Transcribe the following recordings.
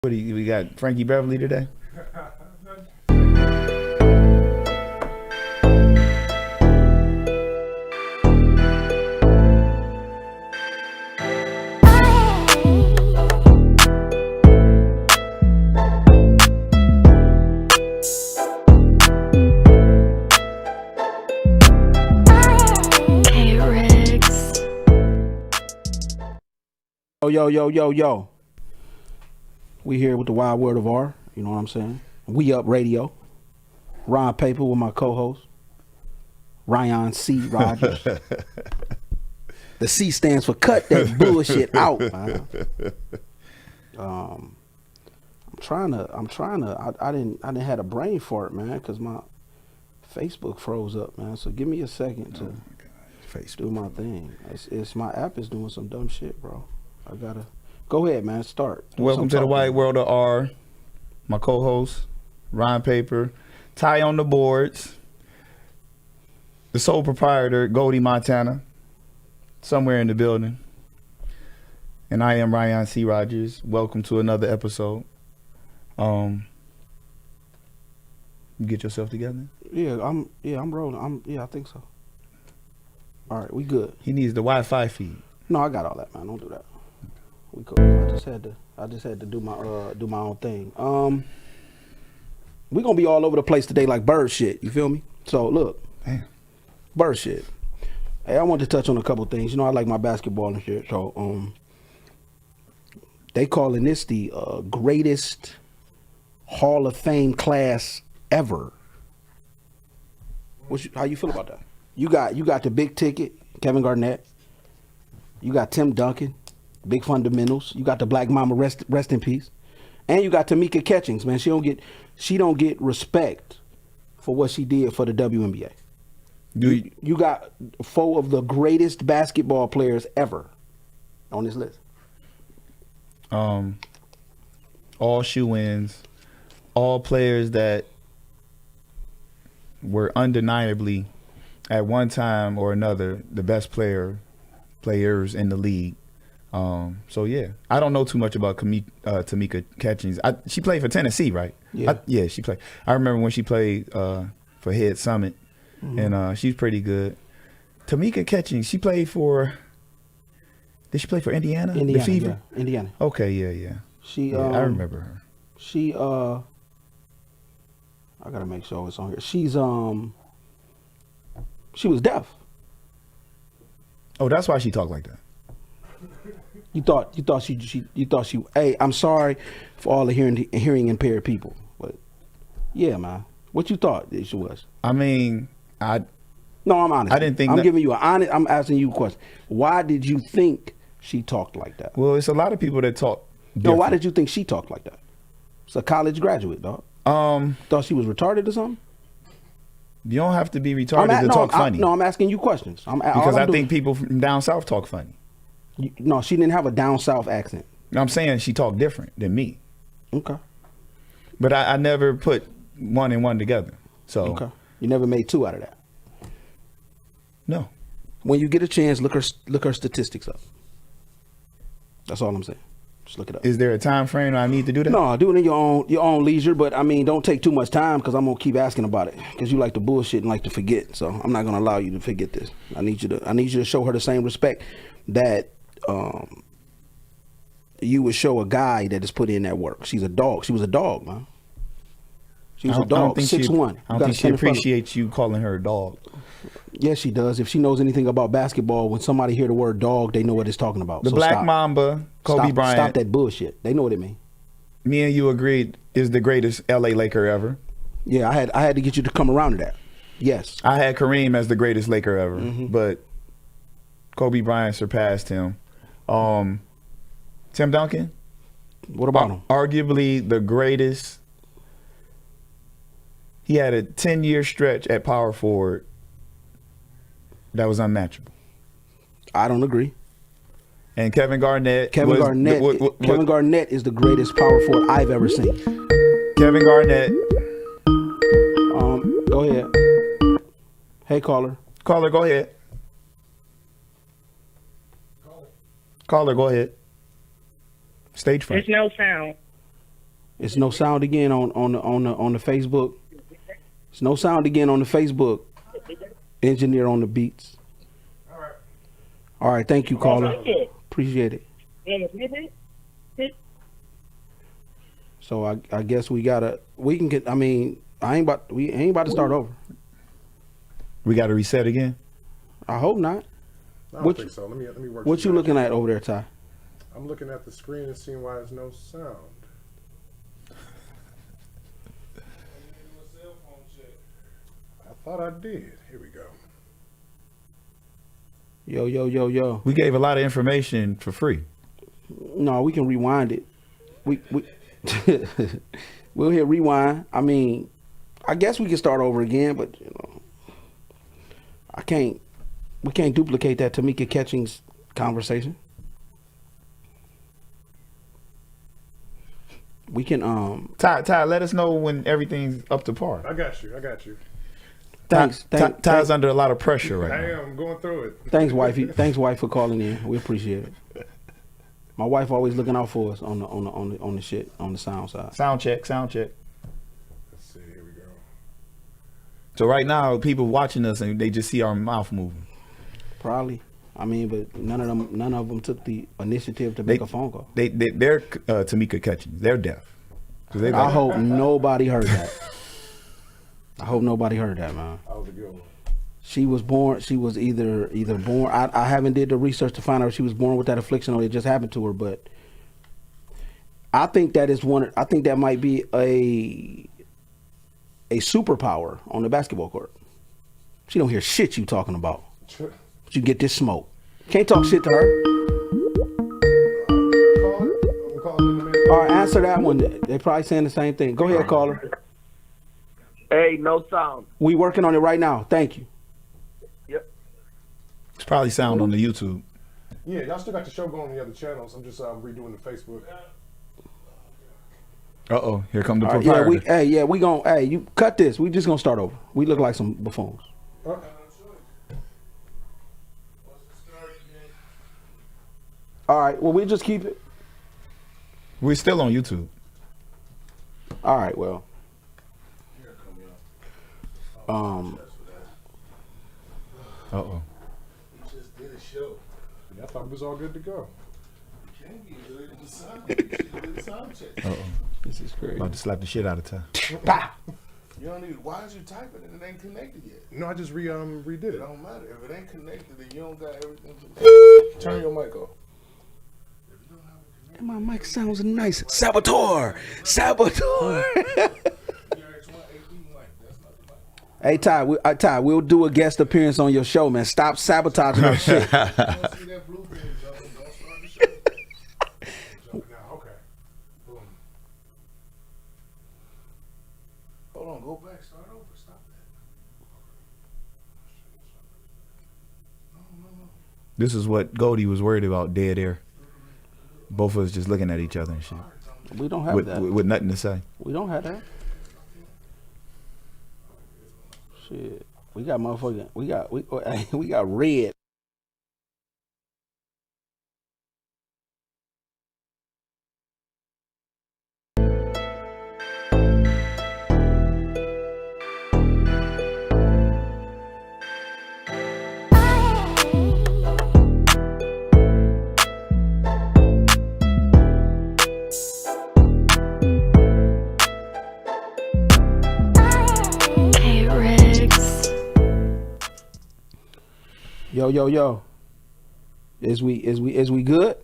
What do we got? Frankie Beverly today? Yo. We here with the Wild World of R. You know what I'm saying? We Up Radio. Ron Paper with my co-host, Ryan C. Rogers. The C stands for cut that bullshit out, man. I'm trying to. I didn't have a brain fart, man, because my Facebook froze up, man. So give me a second to do my thing. It's my app is doing some dumb shit, bro. I gotta go ahead, man. Start. Welcome to the White World of R. My co-host, Ron Paper, Ty on the boards, the sole proprietor, Goldie Montana, somewhere in the building, and I am Ryan C. Rogers. Welcome to another episode. You get yourself together? Yeah, I'm rolling. I think so. All right, we good. He needs the Wi-Fi feed. No, I got all that, man. Don't do that. We cool. I just had to do my own thing. We gonna be all over the place today like bird shit. You feel me? So look, Damn. Bird shit. Hey, I want to touch on a couple things. You know, I like my basketball and shit. So they calling this the greatest Hall of Fame class ever. How you feel about that? You got the big ticket, Kevin Garnett. You got Tim Duncan, big fundamentals. You got the Black Mama, rest in peace. And you got Tamika Catchings, man. She don't get respect for what she did for the WNBA. You got 4 of the greatest basketball players ever on this list. All shoe-ins, all players that were undeniably at one time or another the best players in the league. So yeah, I don't know too much about Tamika Catchings. She played for Tennessee, right? Yeah. She played. I remember when she played for Head Summit, and she's pretty good. Tamika Catchings, she played for. Did she play for Indiana? The Fever? Yeah, Indiana. Okay, yeah. I remember her. She I gotta make sure it's on here. She was deaf. Oh, that's why she talked like that. You thought she. Hey, I'm sorry for all the hearing impaired people, but yeah, man. What you thought she was? I mean, No, I'm honest. I didn't think. I'm giving you I'm asking you a question. Why did you think she talked like that? Well, it's a lot of people that talk different. No, why did you think she talked like that? It's a college graduate, dog. Thought she was retarded or something? You don't have to be retarded to talk funny. No, I'm asking you questions. Because I think people from down south talk funny. No, she didn't have a down south accent. I'm saying she talked different than me. Okay. But I never put one and one together. So okay. You never made 2 out of that. No. When you get a chance, look her statistics up. That's all I'm saying. Just look it up. Is there a time frame I need to do that? No, do it in your own leisure. But I mean, don't take too much time because I'm gonna keep asking about it because you like to bullshit and like to forget. So I'm not gonna allow you to forget this. I need you to show her the same respect that you would show a guy that has put in that work. She's a dog. She was a dog, man. She was a dog. 6'1". I don't think she appreciates you calling her a dog. Yes, she does. If she knows anything about basketball, when somebody hear the word dog, they know what it's talking about. The Black Mamba, Kobe Bryant. Stop that bullshit. They know what it means. Me and you agreed is the greatest LA Laker ever. Yeah, I had to get you to come around to that. Yes. I had Kareem as the greatest Laker ever, but Kobe Bryant surpassed him. Tim Duncan? What about him? Arguably the greatest. He had a 10-year stretch at power forward that was unmatchable. I don't agree. And Kevin Garnett. Kevin Garnett is the greatest power forward I've ever seen. Kevin Garnett. Go ahead. Hey, caller. Caller, go ahead. Caller, go ahead. Stage fright. There's no sound. It's no sound again on the Facebook. It's no sound again on the Facebook. Engineer on the beats. All right, thank you, caller. Appreciate it. So I guess we can get. I mean, we ain't about to start over. We got to reset again. I hope not. I don't think so. Let me work. What you looking at over there, Ty? I'm looking at the screen and seeing why there's no sound. I thought I did. Here we go. Yo. We gave a lot of information for free. No, we can rewind it. We we'll hit rewind. I mean, I guess we can start over again, but you know, we can't duplicate that Tamika Catchings conversation. We can Ty, let us know when everything's up to par. I got you. Ty's under a lot of pressure right I now. am going through it. Thanks, wifey. Thanks, wife, for calling in. We appreciate it. My wife always looking out for us on the shit on the sound side. Sound check. Let's see. Here we go. So right now, people watching us and they just see our mouth moving. Probably. I mean, but none of them took the initiative to make a phone call. They're Tamika Catchings. They're deaf. I hope nobody heard that. I hope nobody heard that, man. That was a good one. She was either born. I haven't did the research to find out if she was born with that affliction or it just happened to her, but I think that is one. I think that might be a superpower on the basketball court. She don't hear shit you talking about. But you get this smoke. Can't talk shit to her. All right, answer that one. They probably saying the same thing. Go ahead, caller. Hey, no sound. We working on it right now. Thank you. Yep. It's probably sound on the YouTube. Yeah, y'all still got the show going on the other channels. I'm just redoing the Facebook. Here come the All right, proprietor. we gon' you cut this. We just gonna start over. We look like some buffoons. All right, well, we just keep it. We're still on YouTube. All right, well. He just did a show. I thought it was all good to go. This is crazy. About to slap the shit out of Ty. You don't need. Why is you typing and it ain't connected yet? No, I just redid It it. don't matter if it ain't connected. Then you don't got everything. Turn your mic off. My mic sounds nice. Saboteur. Hey, Ty, we'll do a guest appearance on your show, man. Stop sabotaging our shit. See that blue thing jumping? Don't start the show. Now, okay. Boom. Hold on, go back. Start over. Stop that. No. This is what Goldie was worried about, dead air. Both of us just looking at each other and shit. We don't have that. With nothing to say. We don't have that. Shit. We got motherfucking. We got red. Yo. Is we good?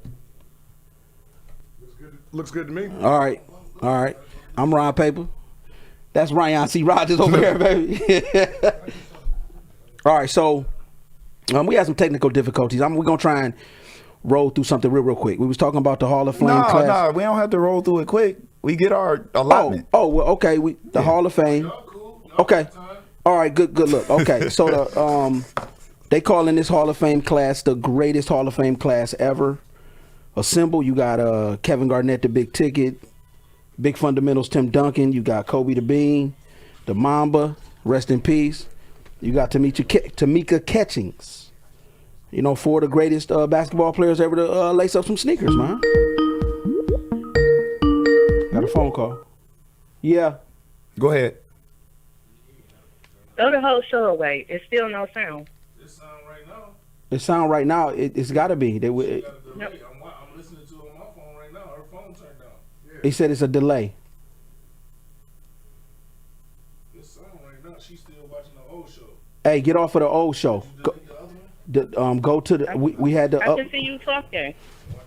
Looks good to me. All right. I'm Ron Paper. That's Ryan C. Rogers over here, baby. All right, so we had some technical difficulties. We're gonna try and roll through something real quick. We was talking about the Hall of Fame class. No, we don't have to roll through it quick. We get our allotment. Well, okay. The Hall of Fame. Okay. All right. Good look. Okay. So the they calling this Hall of Fame class the greatest Hall of Fame class ever assembled. You got Kevin Garnett, the Big Ticket, Big Fundamentals, Tim Duncan. You got Kobe the Bean, the Mamba, rest in peace. You got Tamika Catchings. You know, four of the greatest basketball players ever to lace up some sneakers, man. Gotta Her phone call. Yeah. Go ahead. Throw the whole show away. It's still no sound. This sound right now. It sound right now. It's got to be. They She would. got a delay. I'm listening to it on my phone right now. Her phone turned down. Yeah. He said it's a delay. This sound right now. She's still watching the old show. Hey, get off of the old show. You Go, delete the other one? go to the. We had the I up. can see you talking.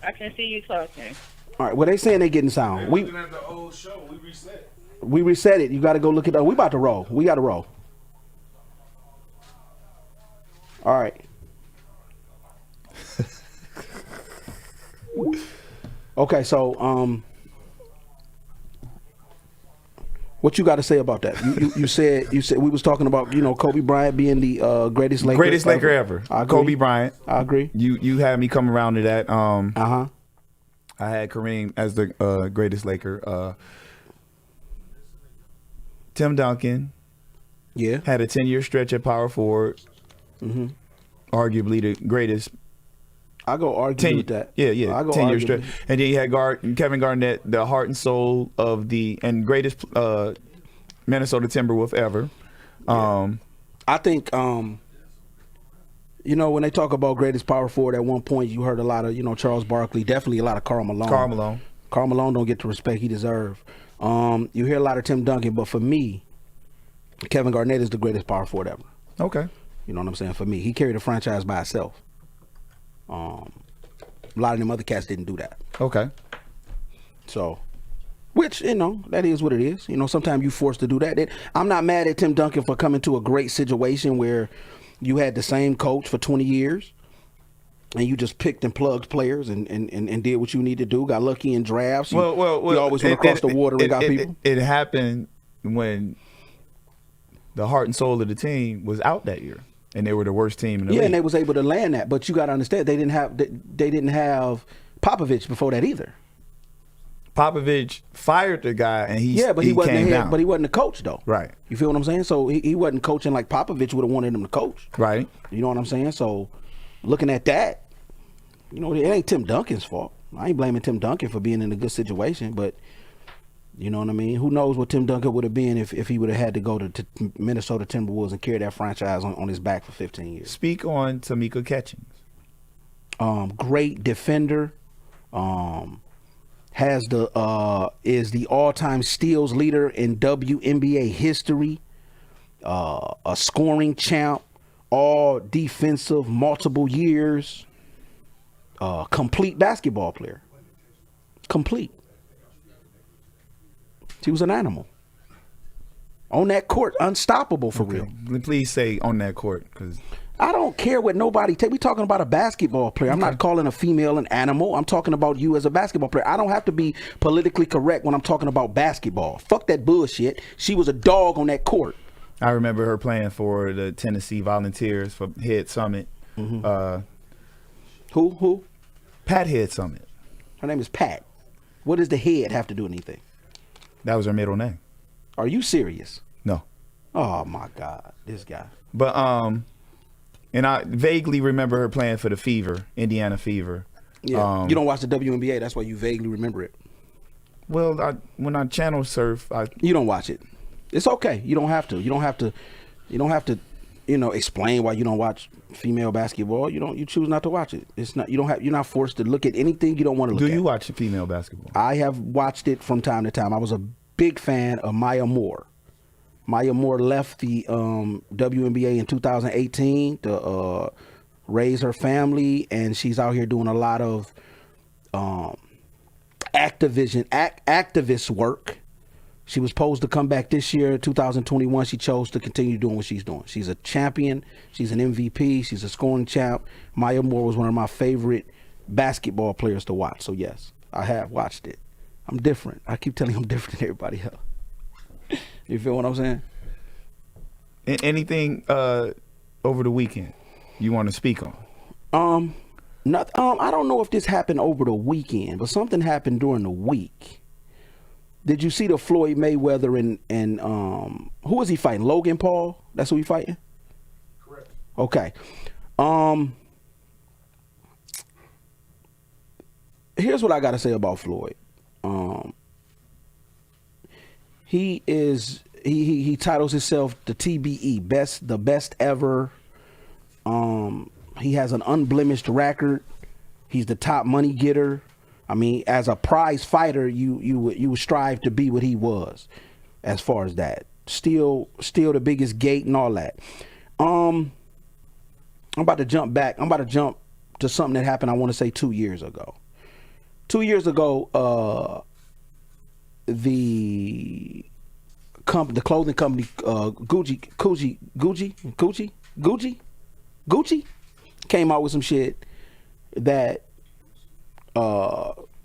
I can see you talking. All right. Well, they saying they getting sound. We're We looking at the old show. We reset. we reset it. You got to go look at that. We about to roll. We got to roll. All right. Okay, so what you got to say about that? You said we was talking about Kobe Bryant being the greatest Laker Greatest Laker ever. I agree. Kobe Bryant. I agree. You had me come around to that. Uh-huh. I had Kareem as the greatest Laker. Tim Duncan Yeah. had a 10-year stretch at power forward. Mm-hmm. Arguably the greatest. I go argue with that. Yeah. I go 10-year argue stretch. with- And then you had Kevin Garnett, the heart and soul of and greatest Minnesota Timberwolf ever. I think when they talk about greatest power forward, at one point you heard a lot of Charles Barkley, definitely a lot of Karl Malone. Karl Malone don't get the respect he deserves. You hear a lot of Tim Duncan, but for me, Kevin Garnett is the greatest power forward ever. Okay. You know what I'm saying? For me, he carried the franchise by himself. A lot of them other cats didn't do that. Okay. So, which that is what it is. Sometimes you forced to do that. I'm not mad at Tim Duncan for coming to a great situation where you had the same coach for 20 years and you just picked and plugged players and did what you need to do. Got lucky in drafts. You always went across the water and got people. It happened when the heart and soul of the team was out that year, and they were the worst team in the league. And they was able to land that. But you got to understand, they didn't have Popovich before that either. Popovich fired the guy, and he wasn't came the head, down. but he wasn't the coach though. Right. You feel what I'm saying? So he wasn't coaching like Popovich would have wanted him to coach. Right. You know what I'm saying? So looking at that, it ain't Tim Duncan's fault. I ain't blaming Tim Duncan for being in a good situation, but you know what I mean? Who knows what Tim Duncan would have been if he would have had to go to Minnesota Timberwolves and carry that franchise on his back for 15 years. Speak on Tamika Catchings. Great defender. Is the all-time steals leader in WNBA history. A scoring champ. All defensive, multiple years. Complete basketball player. Complete. She was an animal. On that court, unstoppable for real. Please say on that court, because I don't care what nobody take. We talking about a basketball player. I'm not calling a female an animal. I'm talking about you as a basketball player. I don't have to be politically correct when I'm talking about basketball. Fuck that bullshit. She was a dog on that court. I remember her playing for the Tennessee Volunteers for Head Summit. Mm-hmm. Who? Pat Head Summit. Her name is Pat. What does the head have to do with anything? That was her middle name. Are you serious? No. Oh my God, this guy. But and I vaguely remember her playing for the Fever, Indiana Fever. Yeah. You don't watch the WNBA, that's why you vaguely remember it. Well, when I channel surf, You don't watch it. It's okay. You don't have to. You don't have to, explain why you don't watch female basketball. You choose not to watch it. It's not you're not forced to look at anything you don't want to look at. Do you watch female basketball? I have watched it from time to time. I was a big fan of Maya Moore. Maya Moore left the WNBA in 2018 to raise her family, and she's out here doing a lot of activist work. She was supposed to come back this year, 2021. She chose to continue doing what she's doing. She's a champion. She's an MVP. She's a scoring champ. Maya Moore was one of my favorite basketball players to watch. So yes, I have watched it. I'm different. I keep telling you I'm different than everybody else. You feel what I'm saying? Anything over the weekend you want to speak on? I don't know if this happened over the weekend, but something happened during the week. Did you see the Floyd Mayweather and who was he fighting? Logan Paul? That's who he fighting? Correct. Okay. Here's what I got to say about Floyd. He titles himself the TBE, the best ever. He has an unblemished record. He's the top money getter. I mean, as a prize fighter, you would strive to be what he was, as far as that. Still the biggest gate and all that. I'm about to jump back. I'm about to jump to something that happened, I want to say 2 years ago. 2 years ago, the clothing company Gucci came out with some shit that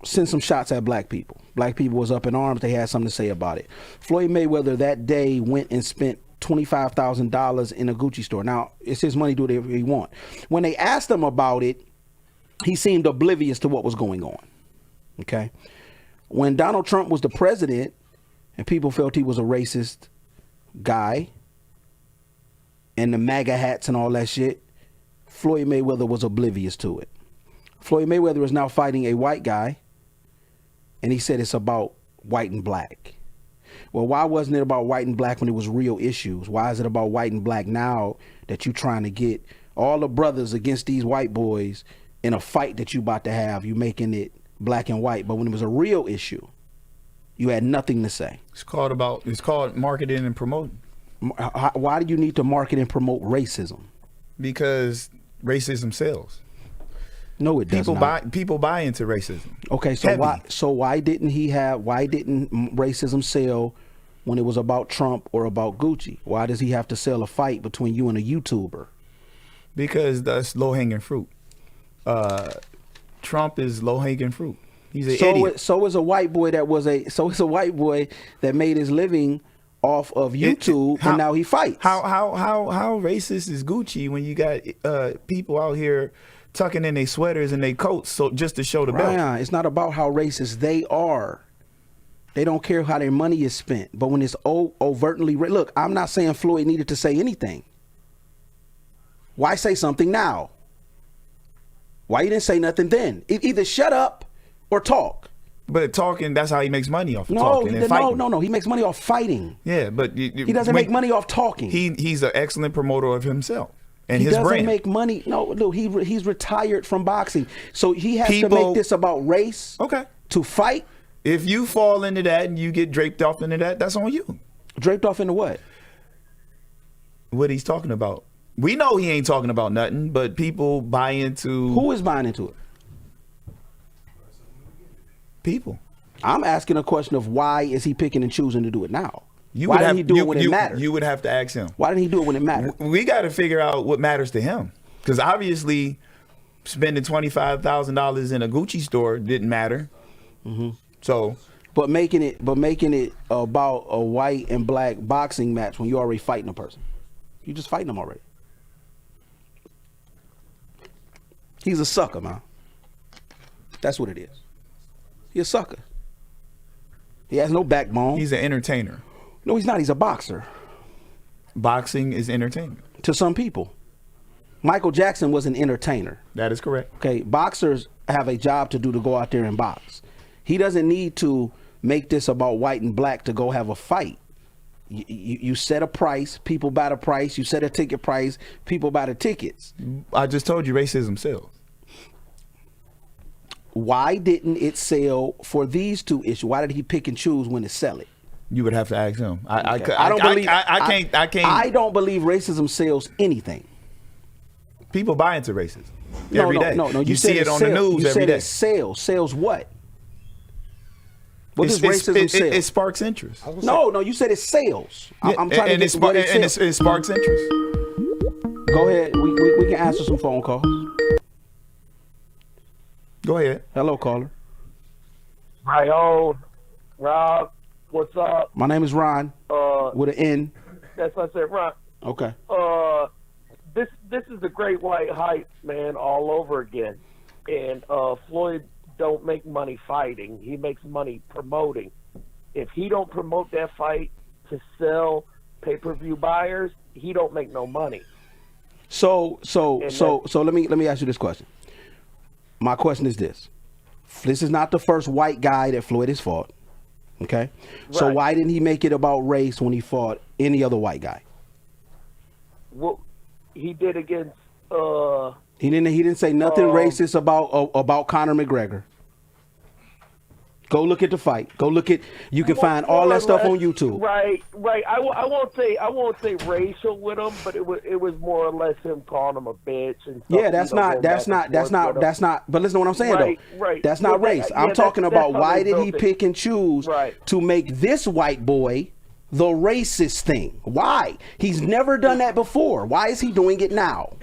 sent some shots at black people. Black people was up in arms. They had something to say about it. Floyd Mayweather that day went and spent $25,000 in a Gucci store. Now, it's his money, do whatever he want. When they asked him about it, he seemed oblivious to what was going on. Okay? When Donald Trump was the president and people felt he was a racist guy and the MAGA hats and all that shit, Floyd Mayweather was oblivious to it. Floyd Mayweather is now fighting a white guy, and he said it's about white and black. Well, why wasn't it about white and black when it was real issues? Why is it about white and black now that you're trying to get all the brothers against these white boys in a fight that you about to have? You making it black and white, but when it was a real issue, you had nothing to say. It's called marketing and promoting. Why do you need to market and promote racism? Because racism sells. No, it does not. People buy into racism. Okay, so Heavy. why didn't racism sell when it was about Trump or about Gucci? Why does he have to sell a fight between you and a YouTuber? Because that's low hanging fruit. Trump is low hanging fruit. He's an idiot. So is a white boy that made his living off of YouTube, and now he fights. How racist is Gucci when you got people out here tucking in their sweaters and their coats so just to show the belt? It's not about how racist they are. They don't care how their money is spent. But when it's overtly look, I'm not saying Floyd needed to say anything. Why say something now? Why you didn't say nothing then? Either shut up or talk. But talking, that's how he makes money off of talking and fighting. No. He makes money off fighting. Yeah, but he doesn't make money off talking. He's an excellent promoter of himself and he his doesn't brand. make money. No, he's retired from boxing, so he has to make this about race. Okay. To fight. If you fall into that and you get draped off into that, that's on you. Draped off into what? What he's talking about. We know he ain't talking about nothing, but people buy into. Who is buying into it? People. I'm asking a question of why is he picking and choosing to do it now? Why didn't he do it when it mattered? You would have to ask him. Why didn't he do it when it mattered? We got to figure out what matters to him, because obviously spending $25,000 in a Gucci store didn't matter. Mm-hmm. So, but making it about a white and black boxing match when you're already fighting a person, you just fighting them already. He's a sucker, man. That's what it is. He's a sucker. He has no backbone. He's an entertainer. No, he's not. He's a boxer. Boxing is entertainment. To some people. Michael Jackson was an entertainer. That is correct. Okay, boxers have a job to do to go out there and box. He doesn't need to make this about white and black to go have a fight. You set a price, people buy the price. You set a ticket price, people buy the tickets. I just told you racism sells. Why didn't it sell for these two issues? Why did he pick and choose when to sell it? You would have to ask him. I can't. I don't believe racism sells anything. People buy into racism every day. No. You see it on the news every day. Sales what? What does racism sell? It sparks interest. No. You said it sales. I'm trying to get to what it sells. It sparks interest. Go ahead. We can answer some phone calls. Go ahead. Hello, caller. Hi, Rob. What's up? My name is Ron. With an N. That's what I said, Ron. Okay. This is the great white hype, man, all over again. And Floyd don't make money fighting. He makes money promoting. If he don't promote that fight to sell pay-per-view buyers, he don't make no money. So let me ask you this question. My question is this. This is not the first white guy that Floyd has fought. Okay, so Right. why didn't he make it about race when he fought any other white guy? Well, he did against. He didn't say nothing racist about Conor McGregor. Go look at the fight. Go look at. You can find all more that or stuff less- on YouTube. Right. I won't say racial with him, but it was more or less him calling him a bitch and stuff, Yeah, that's you know, not. going That's back not. and That's forth not. with him. That's not. But listen to what I'm saying Right, though. right. That's not Well, race. that- I'm yeah, talking that's about how why they did he built it. pick and choose Right. to make this white boy the racist thing? Why? He's never done that before. Why is he doing it now?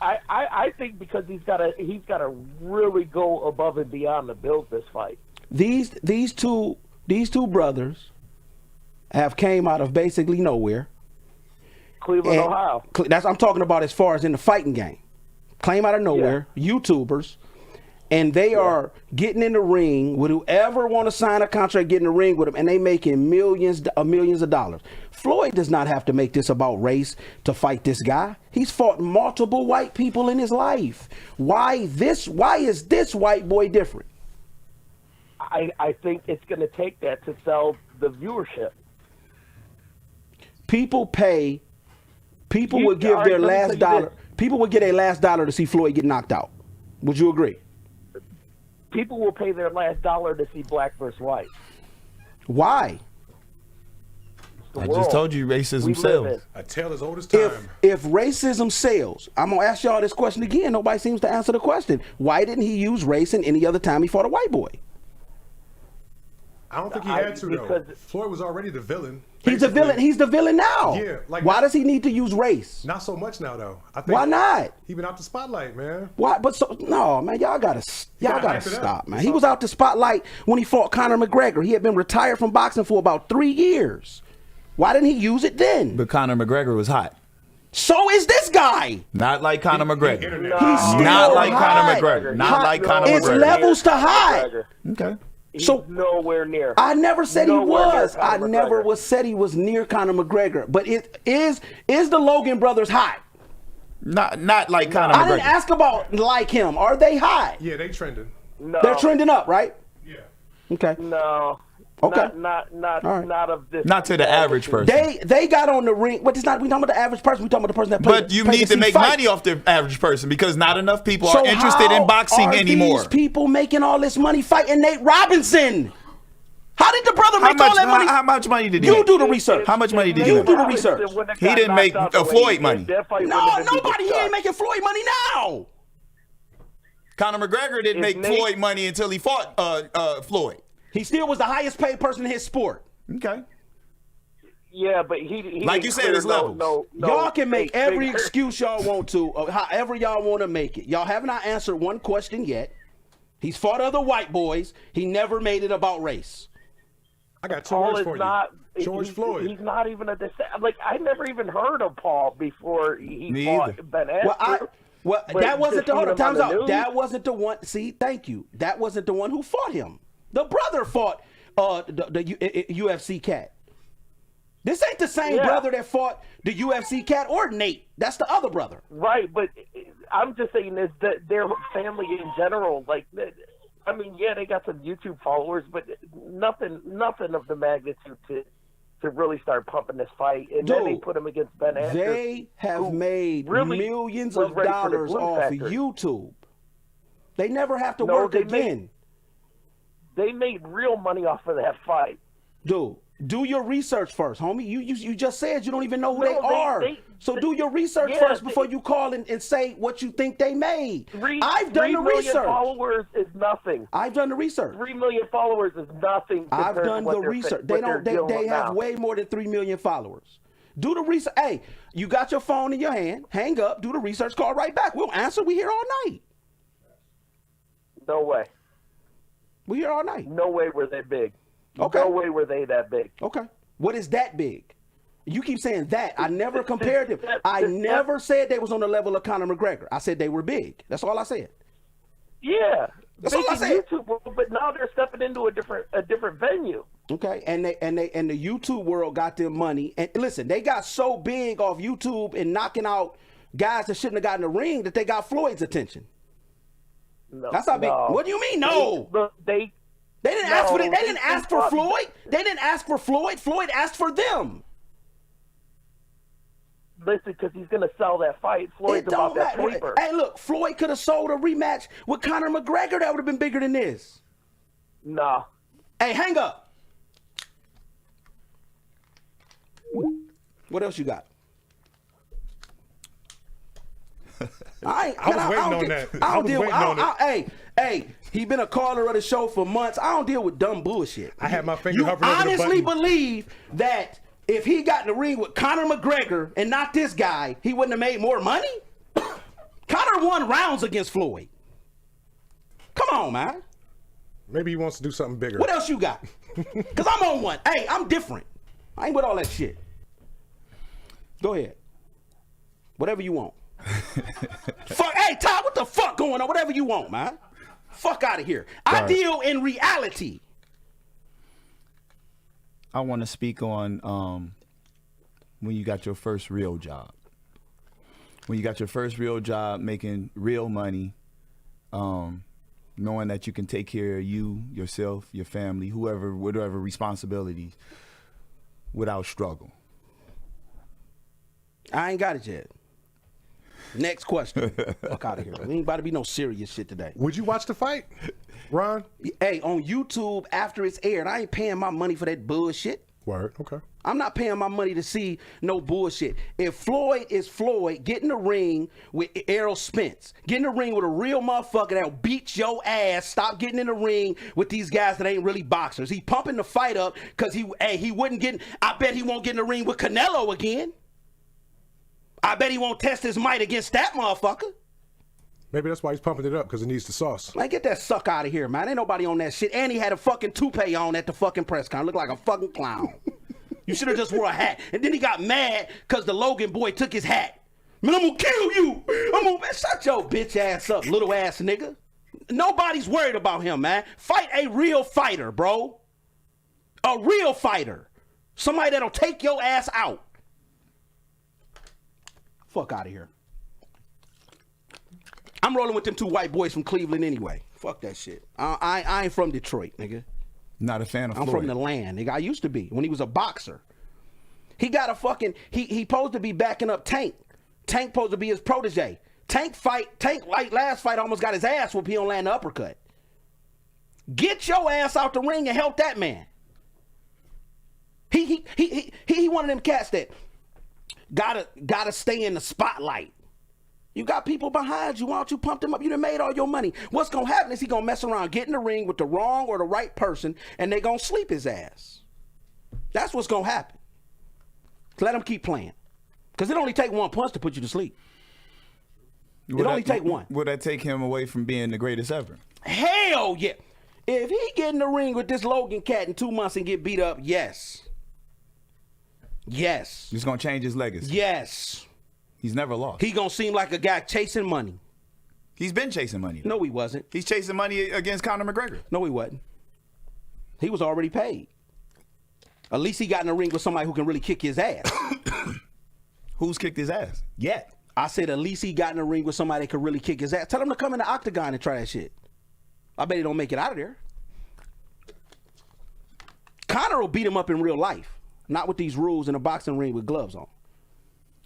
I think because he's got to really go above and beyond to build this fight. These two brothers have came out of basically nowhere. Cleveland, And Ohio. That's I'm talking about as far as in the fighting game. Claim out of nowhere, YouTubers, and they are getting in the ring with whoever want to sign a contract, get in the ring with them, and they making millions of dollars. Floyd does not have to make this about race to fight this guy. He's fought multiple white people in his life. Why is this white boy different? I think it's going to take that to sell the viewership. People pay. People You- would give all their right, let me last tell you dollar. this. People would get a last dollar to see Floyd get knocked out. Would you agree? People will pay their last dollar to see black versus white. Why? It's the I world just told you racism we live sells. in. A tale as old as time. If racism sells, I'm gonna ask y'all this question again. Nobody seems to answer the question. Why didn't he use race in any other time he fought a white boy? I don't think he I- had to though. because- Floyd was already the villain. He's the basically. villain. He's the villain now. Yeah, like why that- does he need to use race? Not so much now though. I think Why not? He been out the spotlight, man. Why? But so no, man. Y'all gotta gotta hype it up. stop, man. It's He was all- out the spotlight when he fought Conor McGregor. He had been retired from boxing for about 3 years. Why didn't he use it then? But Conor McGregor was hot. So is this guy. Not like Conor McGregor. Internet. He's still Not like hot. Conor McGregor. Not Hot. like Conor It's McGregor. levels to hot. Okay. He's So- nowhere near. I never said he Nowhere near was. I Conor never McGregor. was said he was near Conor McGregor. But it is the Logan brothers hot? Not like Conor I didn't McGregor. ask about like him. Are they hot? Yeah, they trending. No, They're trending up, right? Yeah. Okay. No. Okay. Not All right. not of this. Not to the average person. They got on the ring, but it's not. We talking about the average person. We talking about the person that plays. But you need to make money off the average person because not enough people are So interested in how boxing are anymore. These people making all this money fighting Nate Robinson. How did the brother make all that money? How much money did he You make? do the research. How much money did he You make? do the research. He didn't make Floyd money. No, nobody. He ain't making Floyd money now. Conor McGregor didn't If make Nate- Floyd money until he fought Floyd. He still was the highest paid person in his sport. Okay. Yeah, but he Like didn't you said, clear it's levels. No, Y'all can make state every figure. excuse y'all want to, of however y'all want to make it. Y'all have not answered one question yet. He's fought other white boys. He never made it about race. I got two Paul words is for not. you. George Floyd. He's not even a like. I never even heard of Paul before he Me fought either. Ben Askren. Well, But that wasn't just the hold on, seeing him time's on the out. news. That wasn't the one. See, thank you. That wasn't the one who fought him. The brother fought the UFC cat. This ain't the same Yeah. brother that fought the UFC cat or Nate. That's the other brother. Right, but I'm just saying is that their family in general, like, I mean, yeah, they got some YouTube followers, but nothing of the magnitude to really start pumping this fight. And then they Dude, put him against Ben Askren. They have who made really millions was of ready for the dollars Glue off of Factory. YouTube. They never have to No, work they again. They made real money off of that fight. Dude, do your research first, homie. You just said you don't even know who No, they are. So do your research yeah, first before you call and say what you think they made. I've done 3 the million research. followers is nothing. I've done the research. 3 million followers is nothing. I've compared done to what the they're research. what They they're don't. They, dealing they with have now. way more than 3 million followers. Do the research. Hey, you got your phone in your hand. Hang up. Do the research. Call right back. We'll answer. We here all night. No way. We here all night. No way were they big. Okay. No way were they that big. Okay. What is that big? You keep saying that. I never compared them. I never said they was on the level of Conor McGregor. I said they were big. That's all I said. Yeah. That's big all I in said. YouTube world, but now they're stepping into a different venue. Okay, and the YouTube world got them money. And listen, they got so big off YouTube and knocking out guys that shouldn't have gotten the ring that they got Floyd's attention. No, That's how big. no. What do you mean? No. They didn't ask for No, it. They didn't ask for fuck. Floyd. They didn't ask for Floyd. Floyd asked for them. Listen, because he's going to sell that fight. Floyd's It don't about that matter. paper. Hey, look, Floyd could have sold a rematch with Conor McGregor. That would have been bigger than this. Nah. Hey, hang up. What else you got? I was waiting on that. I was waiting on it. Hey, he been a caller of the show for months. I don't deal with dumb bullshit. I had my finger You hovering over the honestly button. believe that if he got in the ring with Conor McGregor and not this guy, he wouldn't have made more money? Conor won rounds against Floyd. Come on, man. Maybe he wants to do something bigger. What else you got? Because I'm on one. Hey, I'm different. I ain't with all that shit. Go ahead. Whatever you want. Fuck. Hey, Todd, what the fuck going on? Whatever you want, man. Fuck out of here. I Right. deal in reality. I want to speak on when you got your first real job. When you got your first real job, making real money, knowing that you can take care of you, yourself, your family, whoever, whatever responsibilities, without struggle. I ain't got it yet. Next question. Fuck out of here. We ain't about to be no serious shit today. Would you watch the fight, Ron? Hey, on YouTube after it's aired, I ain't paying my money for that bullshit. Word. Okay. I'm not paying my money to see no bullshit. If Floyd is Floyd, get in the ring with Errol Spence. Get in the ring with a real motherfucker that'll beat your ass. Stop getting in the ring with these guys that ain't really boxers. He pumping the fight up because he wouldn't get. I bet he won't get in the ring with Canelo again. I bet he won't test his might against that motherfucker. Maybe that's why he's pumping it up, because it needs the sauce. Man, get that suck out of here, man. Ain't nobody on that shit. And he had a fucking toupee on at the fucking press con. Looked like a fucking clown. You should have just wore a hat. And then he got mad because the Logan boy took his hat. Man, I'm gonna kill you. Man, shut your bitch ass up, little ass nigga. Nobody's worried about him, man. Fight a real fighter, bro. A real fighter. Somebody that'll take your ass out. Fuck out of here. I'm rolling with them two white boys from Cleveland anyway. Fuck that shit. I ain't from Detroit, nigga. Not a fan of I'm Floyd. from the land, nigga. I used to be when he was a boxer. He got a fucking he supposed to be backing up Tank. Tank supposed to be his protege. Tank like last fight almost got his ass whooped. He don't land the uppercut. Get your ass out the ring and help that man. He one of them cats that gotta stay in the spotlight. You got people behind you. Why don't you pump them up? You done made all your money. What's gonna happen is he gonna mess around, get in the ring with the wrong or the right person, and they gonna sleep his ass. That's what's gonna happen. Let him keep playing, because it only take one punch to put you to sleep. It only take one. Would that take him away from being the greatest ever? Hell yeah! If he get in the ring with this Logan cat in 2 months and get beat up, yes. Yes. It's gonna change his legacy. Yes. He's never lost. He gonna seem like a guy chasing money. He's been chasing money. No, he wasn't. He's chasing money against Conor McGregor. No, he wasn't. He was already paid. At least he got in the ring with somebody who can really kick his ass. Who's kicked his ass? Yet. I said at least he got in the ring with somebody that could really kick his ass. Tell him to come in the octagon and try that shit. I bet he don't make it out of there. Conor will beat him up in real life. Not with these rules in a boxing ring with gloves on.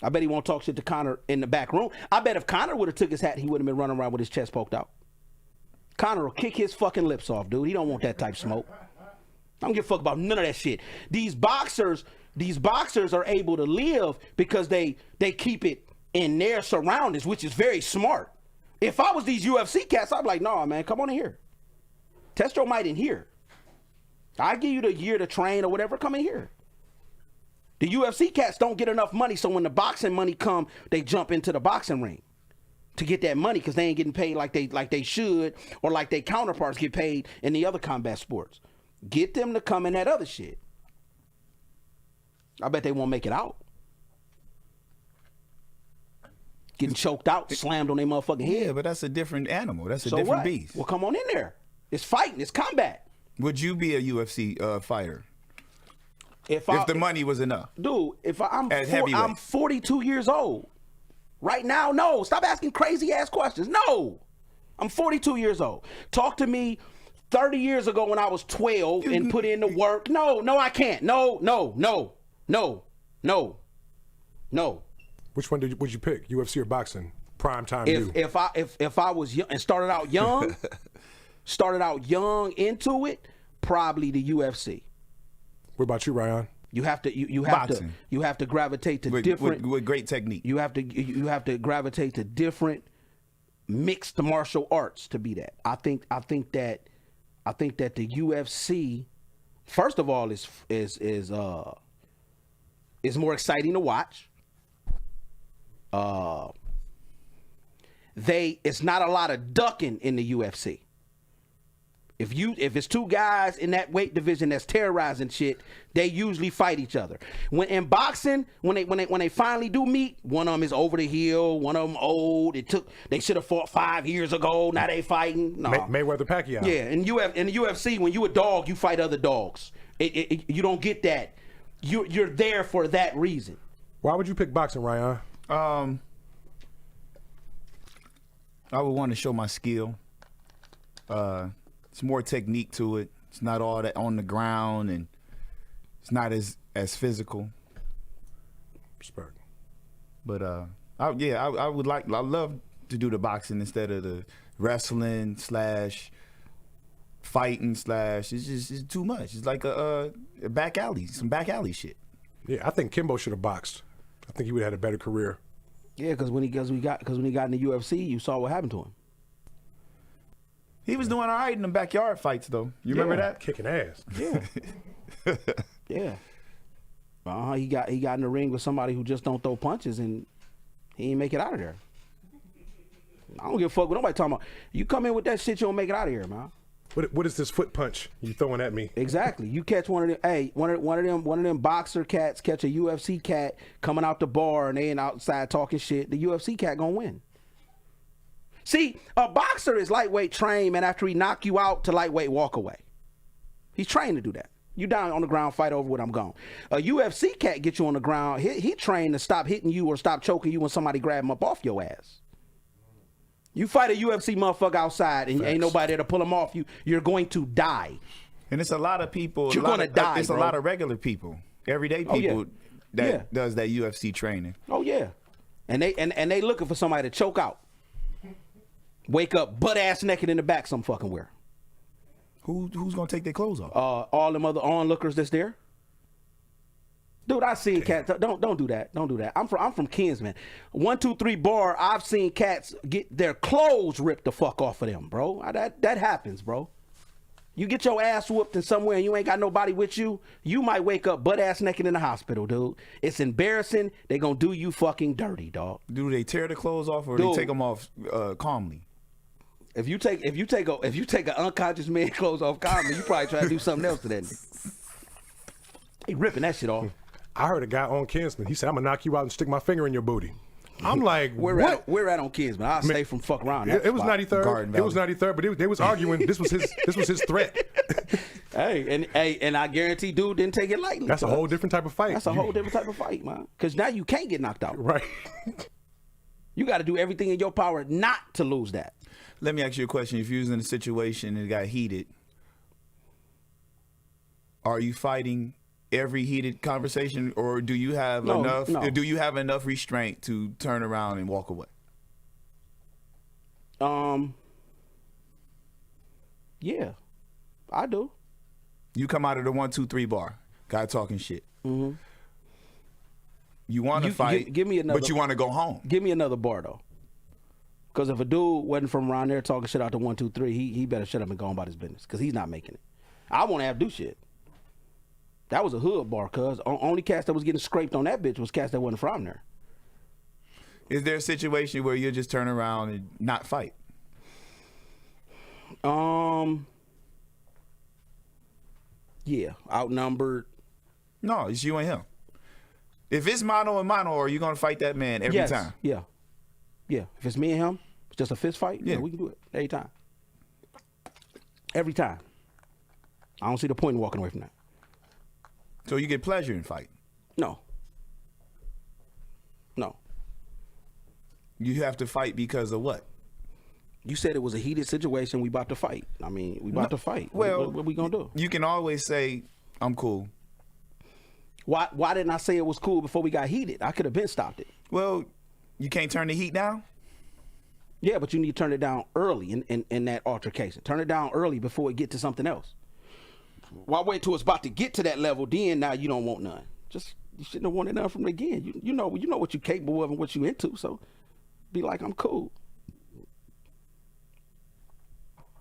I bet he won't talk shit to Conor in the back room. I bet if Conor would have took his hat, he wouldn't have been running around with his chest poked out. Conor will kick his fucking lips off, dude. He don't want that type smoke. I don't give a fuck about none of that shit. These boxers are able to live because they keep it in their surroundings, which is very smart. If I was these UFC cats, I'd be like, nah, man, come on in here. Test your might in here. I give you the year to train or whatever, come in here. The UFC cats don't get enough money, so when the boxing money come, they jump into the boxing ring to get that money because they ain't getting paid like they should or like their counterparts get paid in the other combat sports. Get them to come in that other shit. I bet they won't make it out. Getting choked out, slammed on their motherfucking head. Yeah, but that's a different animal. That's a So different what? beast. Well, come on in there. It's fighting. It's combat. Would you be a UFC fighter If if the money was enough? Dude, I'm At heavyweight. I'm 42 years old. Right now, no. Stop asking crazy ass questions. No. I'm 42 years old. Talk to me 30 years ago when I was 12 and put in the work. No, I can't. No. Which one would you pick? UFC or boxing? Prime time you. If I was young and started out young into it, probably the UFC. What about you, Ryan? You have to Boxing. you have to gravitate to different with great technique. you have to gravitate to different mixed martial arts to be that. I think that the UFC, first of all, is more exciting to watch. It's not a lot of ducking in the UFC. If it's two guys in that weight division that's terrorizing shit, they usually fight each other. When in boxing, when they finally do meet, one of them is over the hill, one of them old. They should have fought 5 years ago. Now they fighting. No. Mayweather Pacquiao. Yeah, in the UFC, when you a dog, you fight other dogs. You don't get that. You're there for that reason. Why would you pick boxing, Ryan? I would want to show my skill. It's more technique to it. It's not all that on the ground, and it's not as physical. Respect. But I love to do the boxing instead of the wrestling / fighting / it's too much. It's like a back alley, some back alley shit. Yeah, I think Kimbo should have boxed. I think he would have had a better career. Yeah, because when he got in the UFC, you saw what happened to him. He was doing all right in the backyard fights, though. You remember that? Kicking ass. Yeah. Yeah. He got in the ring with somebody who just don't throw punches, and he ain't make it out of there. I don't give a fuck what nobody talking about. You come in with that shit, you don't make it out of here, man. What is this foot punch you throwing at me? Exactly. You catch one of them. Hey, one of them boxer cats catch a UFC cat coming out the bar, and they ain't outside talking shit. The UFC cat gonna win. See, a boxer is lightweight trained, man. After he knock you out, to lightweight walk away. He's trained to do that. You down on the ground, fight over what I'm gone. A UFC cat get you on the ground. He trained to stop hitting you or stop choking you when somebody grab him up off your ass. You fight a UFC motherfucker outside and ain't nobody there to pull him off you, you're going to die. And it's a lot of people. You're gonna die, It's bro. a lot of regular people, everyday people that Yeah. does that UFC training. Oh yeah, and they looking for somebody to choke out. Wake up butt ass naked in the back some fucking where. Who's gonna take their clothes off? All them other onlookers that's there. Dude, I've seen cats. Don't do that. Don't do that. I'm from Kinsman. 1, 2, 3 bar. I've seen cats get their clothes ripped the fuck off of them, bro. That happens, bro. You get your ass whooped in somewhere and you ain't got nobody with you, you might wake up butt ass naked in the hospital, dude. It's embarrassing. They gonna do you fucking dirty, dog. Do they tear the clothes off or Dude. they take them off calmly? If you take an unconscious man clothes off calmly, you probably try to do something else to that nigga. He ripping that shit off. I heard a guy on Kinsman. He said, "I'm gonna knock you out and stick my finger in your booty." I'm like, We're what? at on Kinsman. I'll stay from fuck around. It was spot. 93rd. Garden It was Valley. 93rd, but they was arguing. This was his threat. And I guarantee dude didn't take it lightly. That's a whole different type of fight. That's a whole different type of fight, man. Because now you can't get knocked out. Right. You got to do everything in your power not to lose that. Let me ask you a question. If you was in a situation and it got heated, are you fighting every heated conversation, or do you have enough? No. Do you have enough restraint to turn around and walk away? Yeah, I do. You come out of the 1, 2, 3 bar, guy talking shit. Mm-hmm. You want to fight, give me another, but you want to go home. Give me another bar though. Because if a dude wasn't from around there talking shit out to 1, 2, 3, he better shut up and go on about his business. Because he's not making it. I want to have do shit. That was a hood bar, cuz only cats that was getting scraped on that bitch was cats that wasn't from there. Is there a situation where you just turn around and not fight? Yeah, outnumbered. No, it's you and him. If it's mano and mano, are you gonna fight that man every Yes. time? Yeah. Yeah. If it's me and him, it's just a fist fight, yeah, Yeah. we can do it every time. Every time. I don't see the point in walking away from that. So you get pleasure in fighting. No. No. You have to fight because of what? You said it was a heated situation. We about to fight. I mean, we about to fight. Well, what we gonna do? You can always say, I'm cool. Why didn't I say it was cool before we got heated? I could have been stopped it. Well, you can't turn the heat down? Yeah, but you need to turn it down early in that altercation. Turn it down early before it get to something else. Why wait till it's about to get to that level? Then now you don't want none. Just you shouldn't have wanted none from the again. You know what you're capable of and what you into. So be like, I'm cool.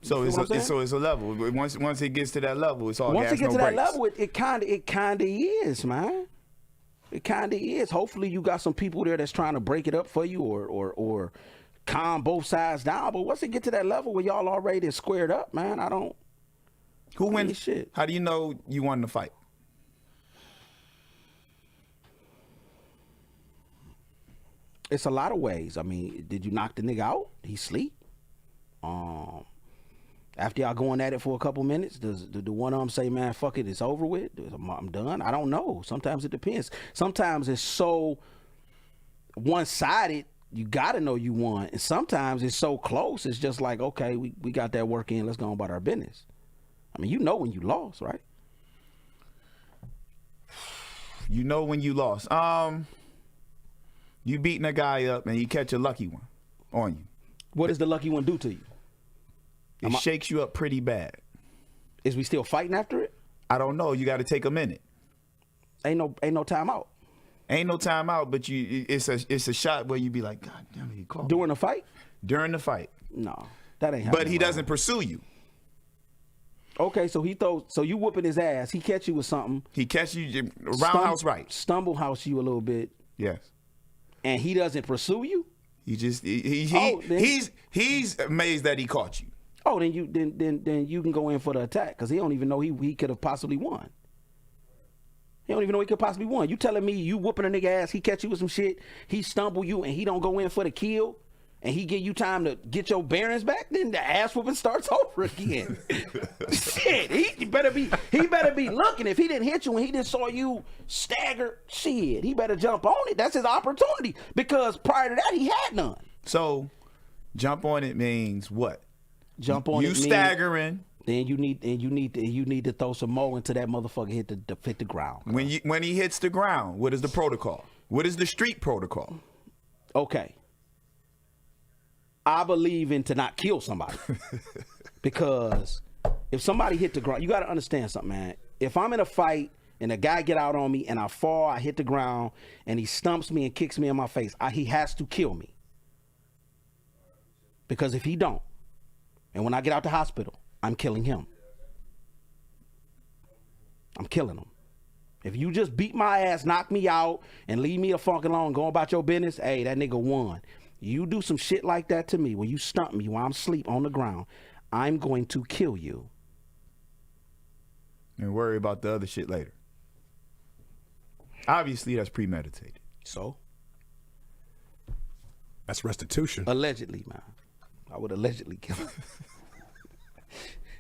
So You it's feel what I'm so it's a level. Once it gets to that level, it's all Once gas, it gets no to that brakes. level, it kind of is, man. It kind of is. Hopefully, you got some people there that's trying to break it up for you, or calm both sides down. But once it get to that level where y'all already squared up, man, I don't. Who I mean, wins? shit. How do you know you won the fight? It's a lot of ways. I mean, did you knock the nigga out? He sleep. After y'all going at it for a couple minutes, does the one of them say, man, fuck it, it's over with? I'm done? I don't know. Sometimes it depends. Sometimes it's so one-sided, you got to know you won. And sometimes it's so close, it's just like, okay, we got that work in, let's go on about our business. I mean, you know when you lost, right? You know when you lost. You beating a guy up and you catch a lucky one on you. What does the lucky one do to you? It shakes you up pretty bad. Is we still fighting after it? I don't know. You got to take a minute. Ain't no timeout. Ain't no timeout, but it's a shot where you be like, God damn it, he called me. During the fight? During the fight. No, that ain't happening. But he doesn't pursue you. Okay, so you whooping his ass. He catch you with something. He catch you roundhouse right. Stumble house you a little bit, Yes. and he doesn't pursue you. He just he's amazed that he caught you. Oh, then you can go in for the attack because he don't even know he could have possibly won. He don't even know he could possibly won. You telling me you whooping a nigga ass? He catch you with some shit. He stumble you and he don't go in for the kill. And he give you time to get your bearings back, then the ass whooping starts over again. Shit, he better be looking. If he didn't hit you and he just saw you stagger, shit, he better jump on it. That's his opportunity because prior to that he had none. So, jump on it means what? Jump on it. You staggering. Then you need to throw some more until that motherfucker hit the ground. When he hits the ground, what is the protocol? What is the street protocol? Okay. I believe in to not kill somebody because if somebody hit the ground, you got to understand something, man. If I'm in a fight and a guy get out on me and I fall, I hit the ground and he stumps me and kicks me in my face, he has to kill me. Because if he don't, and when I get out the hospital, I'm killing him. I'm killing him. If you just beat my ass, knock me out, and leave me a funk alone, go about your business, hey, that nigga won. You do some shit like that to me, when you stump me while I'm asleep on the ground, I'm going to kill you. And worry about the other shit later. Obviously, that's premeditated. So? That's restitution. Allegedly, man. I would allegedly kill him.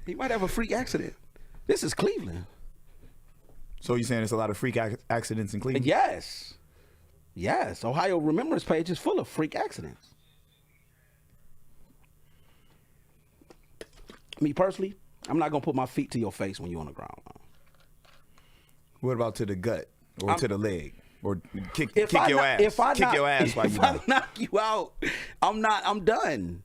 He might have a freak accident. This is Cleveland. So you're saying there's a lot of freak accidents in Cleveland? Yes. Yes. Ohio Remembrance Page is full of freak accidents. Me personally, I'm not going to put my feet to your face when you're on the ground. What about to the gut or to the leg? Or kick If your I ass. Kick your ass while if you I down. knock you out, I'm done.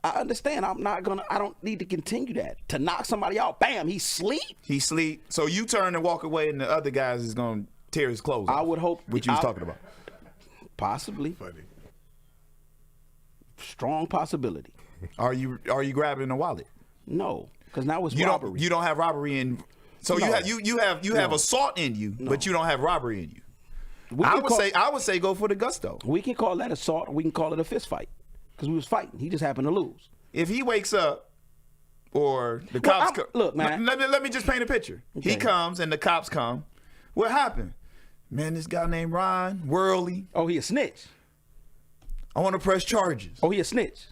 I understand. I don't need to continue that. To knock somebody out, bam, he sleep. He sleep. So you turn and walk away and the other guys is going to tear his clothes I off. would hope. What you was talking about. Possibly. Funny. Strong possibility. Are you grabbing a wallet? No, because now it's You robbery. don't have robbery in. So No. you have assault in you, but you don't have robbery in you. I would say go for the gusto. We can call that assault, or we can call it a fist fight, because we was fighting. He just happened to lose. If he wakes up, or the Well, cops come, look, man. Let me just paint a picture. Okay. He comes and the cops come. What happened? Man, this guy named Ron Worley. Oh, he a snitch. I want to press charges. Oh, he a snitch.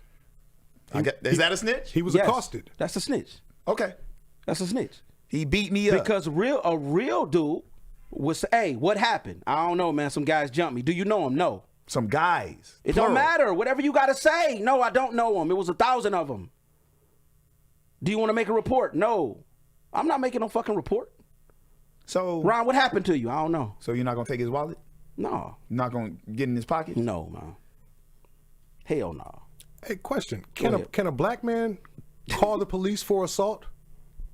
Is that a snitch? He was Yes, accosted. That's a snitch. Okay. That's a snitch. He beat me up. Because a real dude would say, hey, what happened? I don't know, man. Some guys jumped me. Do you know him? No. Some guys. It plural. don't matter. Whatever you got to say. No, I don't know them. It was 1,000 of them. Do you want to make a report? No. I'm not making no fucking report. So, Ron, what happened to you? I don't know. so you're not gonna take his wallet? No. You're not gonna get in his pocket? No, man. Hell no. Hey, question: Go ahead. Can a black man call the police for assault?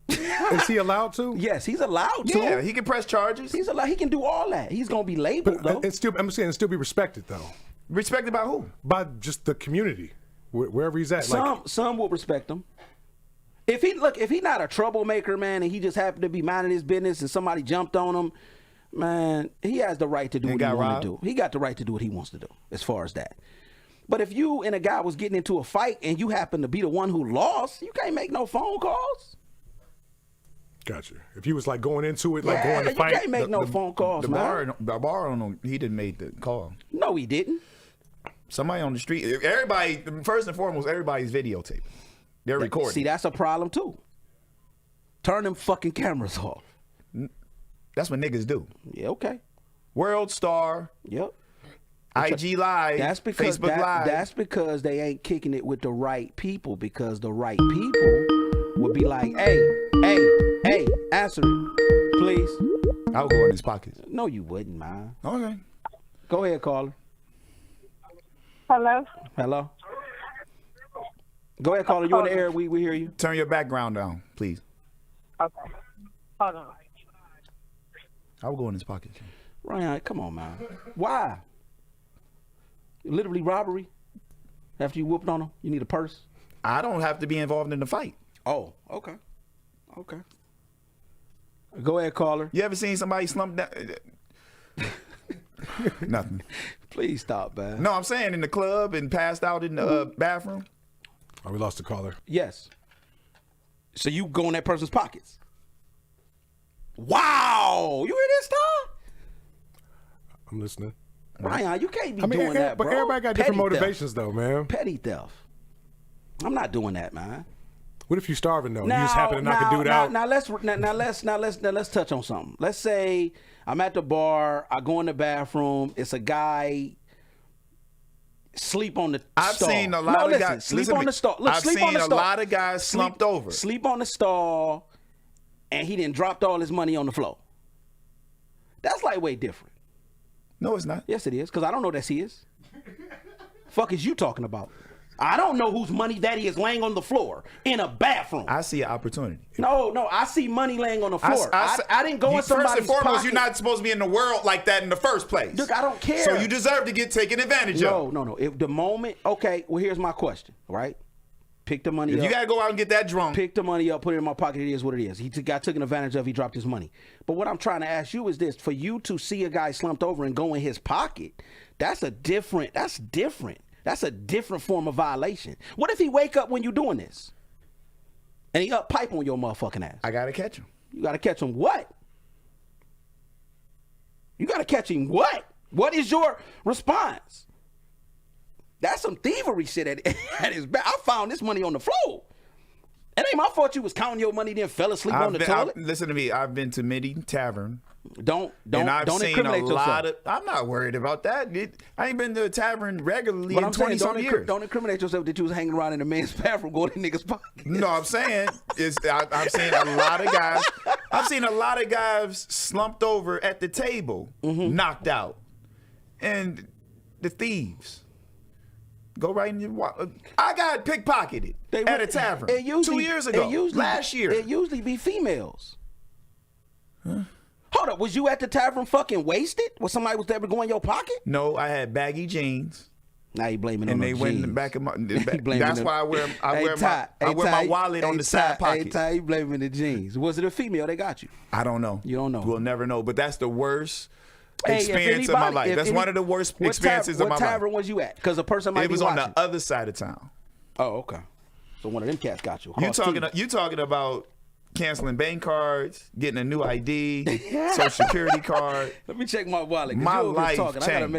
Is he allowed to? Yes, he's allowed to. Yeah, he can press charges. He's allowed. He can do all that. He's gonna be labeled though. It's still, I'm saying, it still be respected though Respected by who? by just the community, wherever he's at. Some will respect him. If he not a troublemaker, man, and he just happened to be minding his business and somebody jumped on him, man, he has the right to do And what he got wants to robbed? do. He got the right to do what he wants to do as far as that. But if you and a guy was getting into a fight and you happen to be the one who lost, you can't make no phone calls. Gotcha. If he was like going into it, like Yeah, going to you fight, can't make no phone calls, The man. bar don't know. He didn't make the call. No, he didn't. Somebody on the street. Everybody. First and foremost, everybody's videotaping. They're recording. See, that's a problem too. Turn them fucking cameras off. That's what niggas do. Yeah, okay. World Star, Yep. IG Live, That's because Facebook Live. that's because they ain't kicking it with the right people, because the right people would be like, hey, answer it, please. I would go in his pockets. No, you wouldn't, man. Okay. Go ahead, caller. Hello? Hello? Go ahead, caller. You on the air. We hear you. Turn your background down, please. Okay. Hold on. I would go in his pockets. Ryan, come on, man. Why? Literally robbery? After you whooped on him, you need a purse? I don't have to be involved in the fight. Oh, okay. Okay. Go ahead, caller. You ever seen somebody slump down? Nothing. Please stop, man. No, I'm saying in the club and passed out in the bathroom. Oh, we lost the caller. Yes. So you go in that person's pockets. Wow. You hear this stuff? I'm listening. Ryan, you can't be doing that, but bro. everybody got different Petty theft. motivations, though, man. Petty theft. I'm not doing that, man. What if you're starving though? You just happen to knock a dude out. Now let's touch on something. Let's say I'm at the bar. I go in the bathroom. It's a guy. Sleep on the I've stall. seen a lot of guys. Sleep listen to on me. the stall. Look, I've sleep seen on the a stall. lot of guys slumped over. Sleep on the stall, and he done dropped all his money on the floor. That's like way different. No, it's not. Yes, it is, because I don't know that's his. Fuck is you talking about? I don't know whose money that is laying on the floor in a bathroom. I see an opportunity. No, I see money laying on the floor. I didn't go in somebody's First and foremost, pocket. you're not supposed to be in the world like that in the first place. Look, I don't care. So you deserve to get taken advantage of. No. If the moment, okay, well, here's my question, right? Pick the money If up. you gotta go out and get that drunk. Pick the money up, put it in my pocket. It is what it is. He got taken advantage of. He dropped his money. But what I'm trying to ask you is this: for you to see a guy slumped over and go in his pocket, that's different. That's a different form of violation. What if he wake up when you doing this, and he up pipe on your motherfucking ass? I gotta catch him. You got to catch him what? You got to catch him what? What is your response? That's some thievery shit at his back. I found this money on the floor. It ain't my fault you was counting your money then fell asleep on the toilet. Listen to me. I've been to Mitty Tavern. Don't And I've seen a incriminate lot yourself. of. I'm not worried about that. I ain't been to a tavern regularly But in I'm saying 20-some years. don't incriminate yourself that you was hanging around in a man's bathroom going in niggas' pocket. No, I'm saying I've seen a lot of guys. I've seen a lot of guys slumped over at the table, knocked out, and the thieves go right in your. I got pickpocketed at a tavern 2 years ago. Last year. It usually be females. Hold up, was you at the tavern fucking wasted? Was somebody was ever going in your pocket? No, I had baggy jeans. Now you blaming it And on they the went in jeans. the back of my. You blaming That's it- why I wear Hey, my wallet on the side pocket. Hey, Ty, you blaming the jeans. Was it a female? They got you. I don't know. You don't know. We'll never know. But that's the worst Hey, if experience of my anybody- life. if That's any- one of the worst what experiences of my What life. tavern was you at? Because a person might It be was on watching. the other side of town. Oh, okay. So one of them cats got you. You talking about canceling bank cards, getting a new ID, social security card. Let me check my wallet. 'Cause My you over life talking. I gotta changed.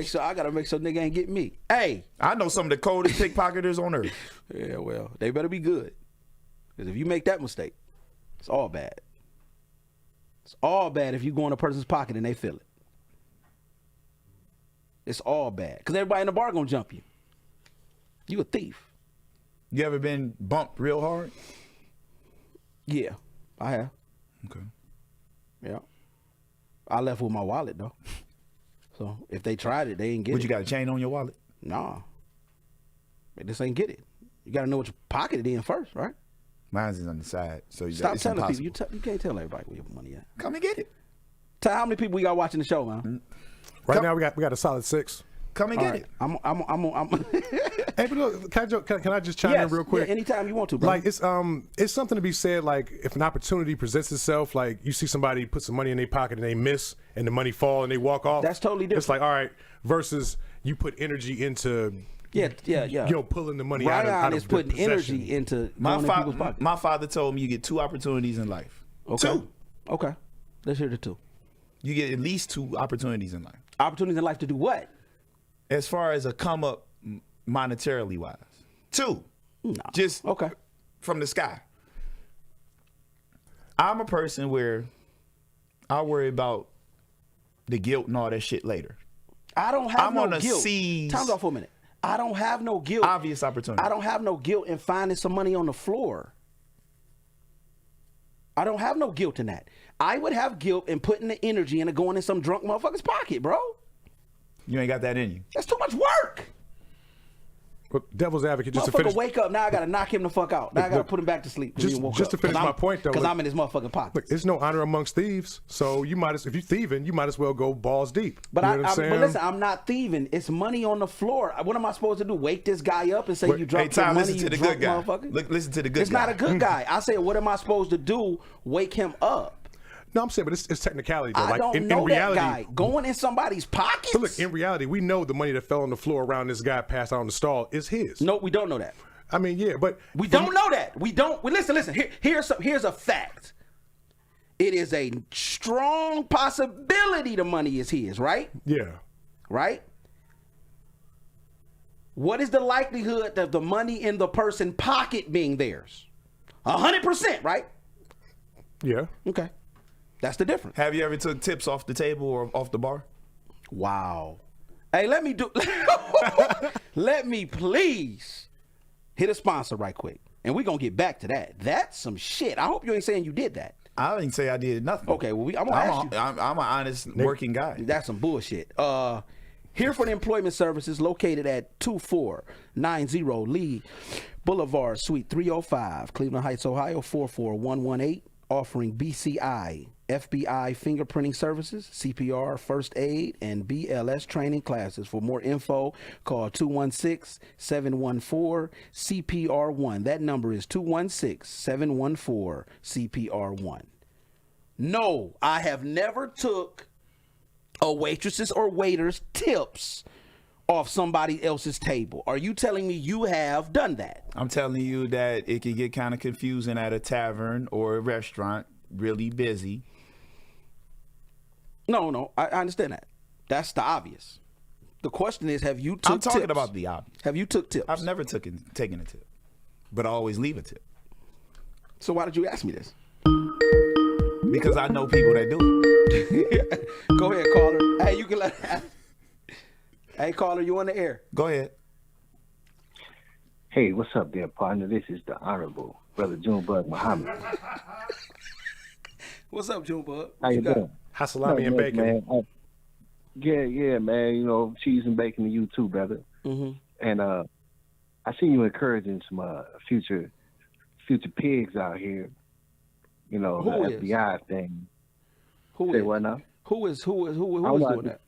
make sure nigga ain't get me. Hey. I know some of the coldest pickpocketers on earth. Yeah, well, they better be good. Because if you make that mistake, it's all bad. It's all bad if you go in a person's pocket and they feel it. It's all bad because everybody in the bar gonna jump you. You a thief. You ever been bumped real hard? Yeah, I have. Okay. Yeah, I left with my wallet though. So if they tried it, they ain't get But it. you got a chain on your wallet? Nah, they just ain't get it. You got to know what your pocket it in first, right? Mine's is on the side, so Stop it's telling impossible. people. You can't tell everybody where your money at. Come and get it. Tell how many people we got watching the show, man. Right now we got a solid 6. Come and All get right. it. I'm Hey, but look, can I just chime yes, in real quick? Yeah, anytime you want to, bro. Like it's something to be said. Like if an opportunity presents itself, like you see somebody put some money in their pocket and they miss, and the money fall and they walk off. That's totally different. It's like, all right, versus you put energy into yeah. you know, pulling the money out Ryan of is the putting possession. energy into going in people's pockets. My father told me you get 2 opportunities in life. Okay. 2. Okay. Let's hear the 2. You get at least 2 opportunities in life. Opportunities in life to do what? As far as a come up monetarily wise. 2. No. Just Okay. from the sky. I'm a person where I worry about the guilt and all that shit later. I don't have I'm no on a guilt. seize- Time out for a minute. I don't have no guilt. Obvious opportunity. I don't have no guilt in finding some money on the floor. I don't have no guilt in that. I would have guilt in putting the energy into going in some drunk motherfucker's pocket, bro. You ain't got that in you. That's too much work. But devil's advocate, just to Motherfucker finish. wake up, now I gotta knock him the fuck out. Now I gotta Look, put him back to sleep. just to finish my point, though, Because look- I'm in his motherfucking pocket. Look, it's no honor amongst thieves, so you might as if you're thieving, you might as well go balls deep. But you know what I'm saying? but listen, I'm not thieving. It's money on the floor. What am I supposed to do? Wake this guy up and say Wait, you Hey, dropped your Ty, money, listen you to the drunk good guy. motherfucker? Look, listen to the good It's guy. not a good guy. I said, what am I supposed to do? Wake him up. No, I'm saying, but it's technicality though. I Like don't know in reality, that guy. Going in somebody's pockets? but look, in reality, we know the money that fell on the floor around this guy passed out in the stall is his. No, we don't know that. I mean, yeah, but We don't know that. We don't. Listen. Here's a fact. It is a strong possibility the money is his, right? Yeah, Right? What is the likelihood of the money in the person's pocket being theirs? 100%, right? yeah. Okay. That's the difference. Have you ever took tips off the table or off the bar? Wow. Hey, let me please hit a sponsor right quick. And we're going to get back to that. That's some shit. I hope you ain't saying you did that. I didn't say I did nothing. Okay, well, I'm going to ask you. I'm an honest working guy. That's some bullshit. Here for the employment services located at 2490 Lee Boulevard, Suite 305, Cleveland Heights, Ohio 44118, offering BCI, FBI fingerprinting services, CPR, first aid, and BLS training classes. For more info, call 216-714-CPR1. That number is 216-714-CPR1. No, I have never took a waitress's or waiter's tips off somebody else's table. Are you telling me you have done that? I'm telling you that it can get kind of confusing at a tavern or a restaurant, really busy. No, I understand that. That's the obvious. The question is, have you took I'm talking tips? about the obvious. Have you took tips? I've never taken a tip, but I always leave a tip So why did you ask me this? because I know people that do it. Go ahead, caller. Hey, you can let. Hey, caller, you on the air? Go ahead. Hey, what's up there, partner? This is the Honorable Brother Junebug Muhammad. What's up, Junebug? How you got? doing? Hot salami and Not much, bacon. man. Yeah, man. You know, cheese and bacon to you too, brother. Mm-hmm. And I see you encouraging some future pigs out here. You know, Who the is? FBI thing. Who Say is? what now? Who is I'm doing not- that?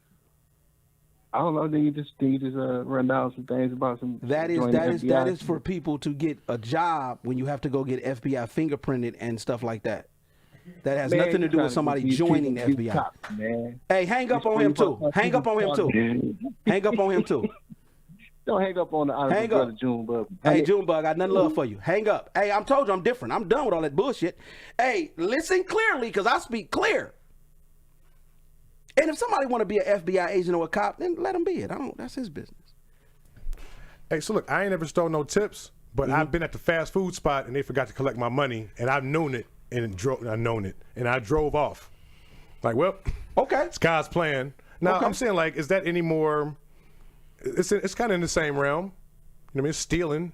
I don't know. Then you just run down some things about some. That is joining the that FBI? is for people to get a job when you have to go get FBI fingerprinted and stuff like that. That has Man, nothing to you do with trying somebody get these joining the people these FBI. cops, man. Hey, hang up on him too. Hang up on him too. Hang up on him too. Don't hang up on the Honorable Hang up. Brother Junebug. Hey, Junebug, I got nothing love for you. Hang up. Hey, I'm told you I'm different. I'm done with all that bullshit. Hey, listen clearly, because I speak clear. And if somebody want to be an FBI agent or a cop, then let him be it. That's his business. Hey, so look, I ain't never stole no tips, but Mm-hmm. I've been at the fast food spot and they forgot to collect my money, and I've known it and I drove off. Like, well, Okay. it's God's plan. Now Okay. I'm saying, like, is that any more It's kind of in the same realm. You know what I mean? It's stealing.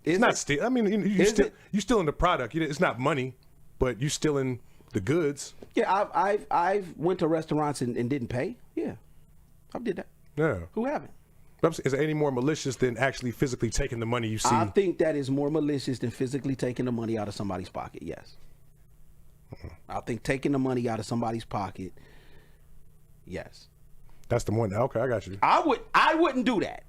Is It's not it? steal. I mean, Is it? you stealing the product. It's not money, but you stealing the goods. Yeah, I've went to restaurants and didn't pay. Yeah, I did that. Yeah. Who haven't? Is it any more malicious than actually physically taking the money you see? I think that is more malicious than physically taking the money out of somebody's pocket. Yes. I think taking the money out of somebody's pocket. Yes. That's the one. Okay, I got you. I wouldn't do that.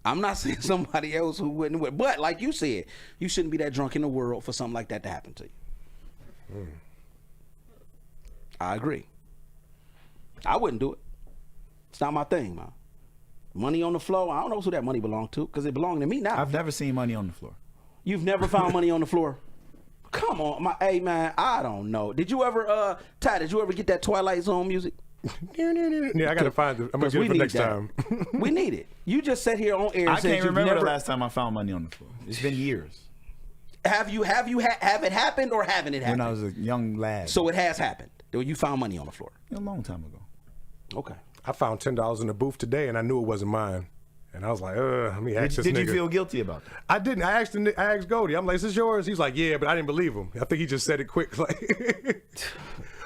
I'm not saying somebody else who wouldn't, but like you said, you shouldn't be that drunk in the world for something like that to happen to you. I agree. I wouldn't do it. It's not my thing, man. Money on the floor. I don't know who that money belonged to because it belonged to me now. I've never seen money on the floor. You've never found money on the floor? Come on, hey man, I don't know. Did you ever, Ty? Did you ever get that Twilight Zone music? Yeah, I gotta find it. I'm gonna 'Cause get we it for need next that. time. We need it. You just sat here on air. And I said can't you've remember never, the last time I found money on the floor. It's been years. Have it happened or haven't it happened? When I was a young lad. So it has happened. You found money on the floor. A long time ago. Okay. I found $10 in the booth today, and I knew it wasn't mine. And I was like, let me ask this Did nigga. you feel guilty about that? I didn't. I asked Goldie. I'm like, is this yours? He's like, yeah, but I didn't believe him. I think he just said it quick. Like,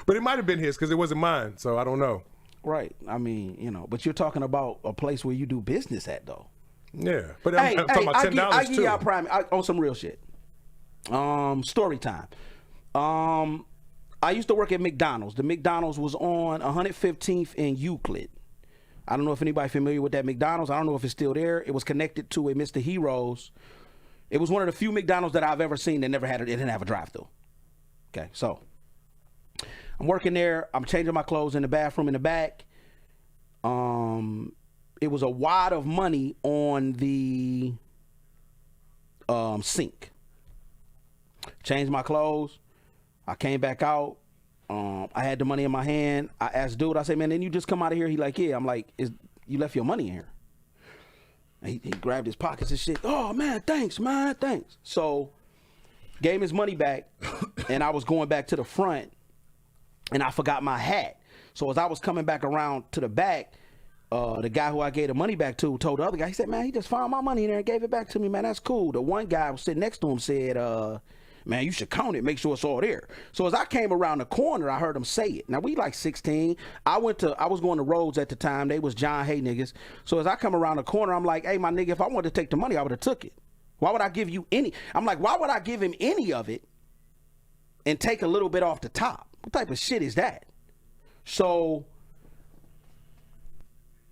but it might have been his because it wasn't mine. So I don't know. Right. I mean, but you're talking about a place where you do business at, though. Yeah, but I'm talking about $10 I give too. y'all prime on some real shit. Story time. I used to work at McDonald's. The McDonald's was on 115th and Euclid. I don't know if anybody familiar with that McDonald's. I don't know if it's still there. It was connected to a Mr. Heroes. It was one of the few McDonald's that I've ever seen that never had it didn't have a drive-thru. Okay, so I'm working there. I'm changing my clothes in the bathroom in the back. It was a wad of money on the sink. Changed my clothes. I came back out. I had the money in my hand. I asked dude, I said, man, didn't you just come out of here? He like, yeah. I'm like, you left your money in here. And he grabbed his pockets and shit. Oh, man, thanks, man, thanks. So gave him his money back, and I was going back to the front, and I forgot my hat. So as I was coming back around to the back, the guy who I gave the money back to told the other guy, he said, man, he just found my money in there and gave it back to me, man. That's cool. The one guy was sitting next to him said, man, you should count it, make sure it's all there. So as I came around the corner, I heard him say it. Now we like 16. I was going to Rhodes at the time. They was John Hay niggas. So as I come around the corner, I'm like, hey, my nigga, if I wanted to take the money, I would have took it. Why would I give you any? I'm like, why would I give him any of it and take a little bit off the top? What type of shit is that? So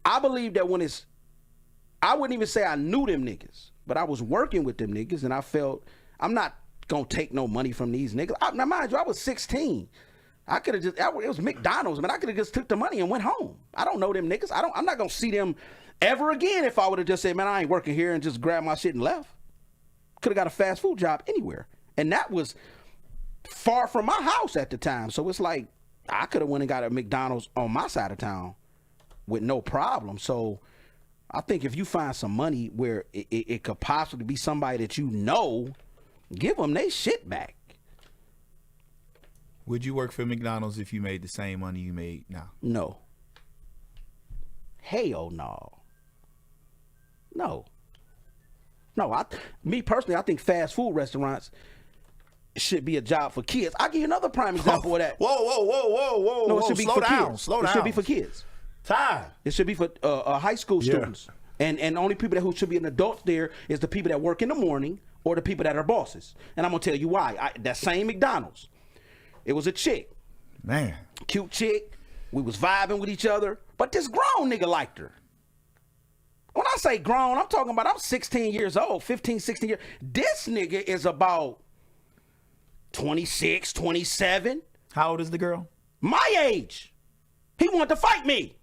I believe that I wouldn't even say I knew them niggas, but I was working with them niggas, and I felt I'm not gonna take no money from these niggas. Now mind you, I was 16. I could have just, it was McDonald's, man. I could have just took the money and went home. I don't know them niggas. I'm not gonna see them ever again if I would have just said, man, I ain't working here, and just grabbed my shit and left. Could have got a fast food job anywhere. And that was far from my house at the time. So it's like, I could have went and got a McDonald's on my side of town with no problem. So I think if you find some money where it could possibly be somebody that you know, give them their shit back. Would you work for McDonald's if you made the same money you made now? No. Hell no. No. No, me personally, I think fast food restaurants should be a job for kids. I'll give you another prime example of that. Whoa. No, it should be slow for down. kids. Slow down. It should be for kids. Ty. It should be for high school students. And the only people who should be an adult there is the people that work in the morning or the people that are bosses. And I'm going to tell you why. That same McDonald's, it was a chick. Man. Cute chick. We was vibing with each other. But this grown nigga liked her. When I say grown, I'm talking about I'm 16 years old, 15, 16 years. This nigga is about 26, 27. How old is the girl? My age. He wanted to fight me.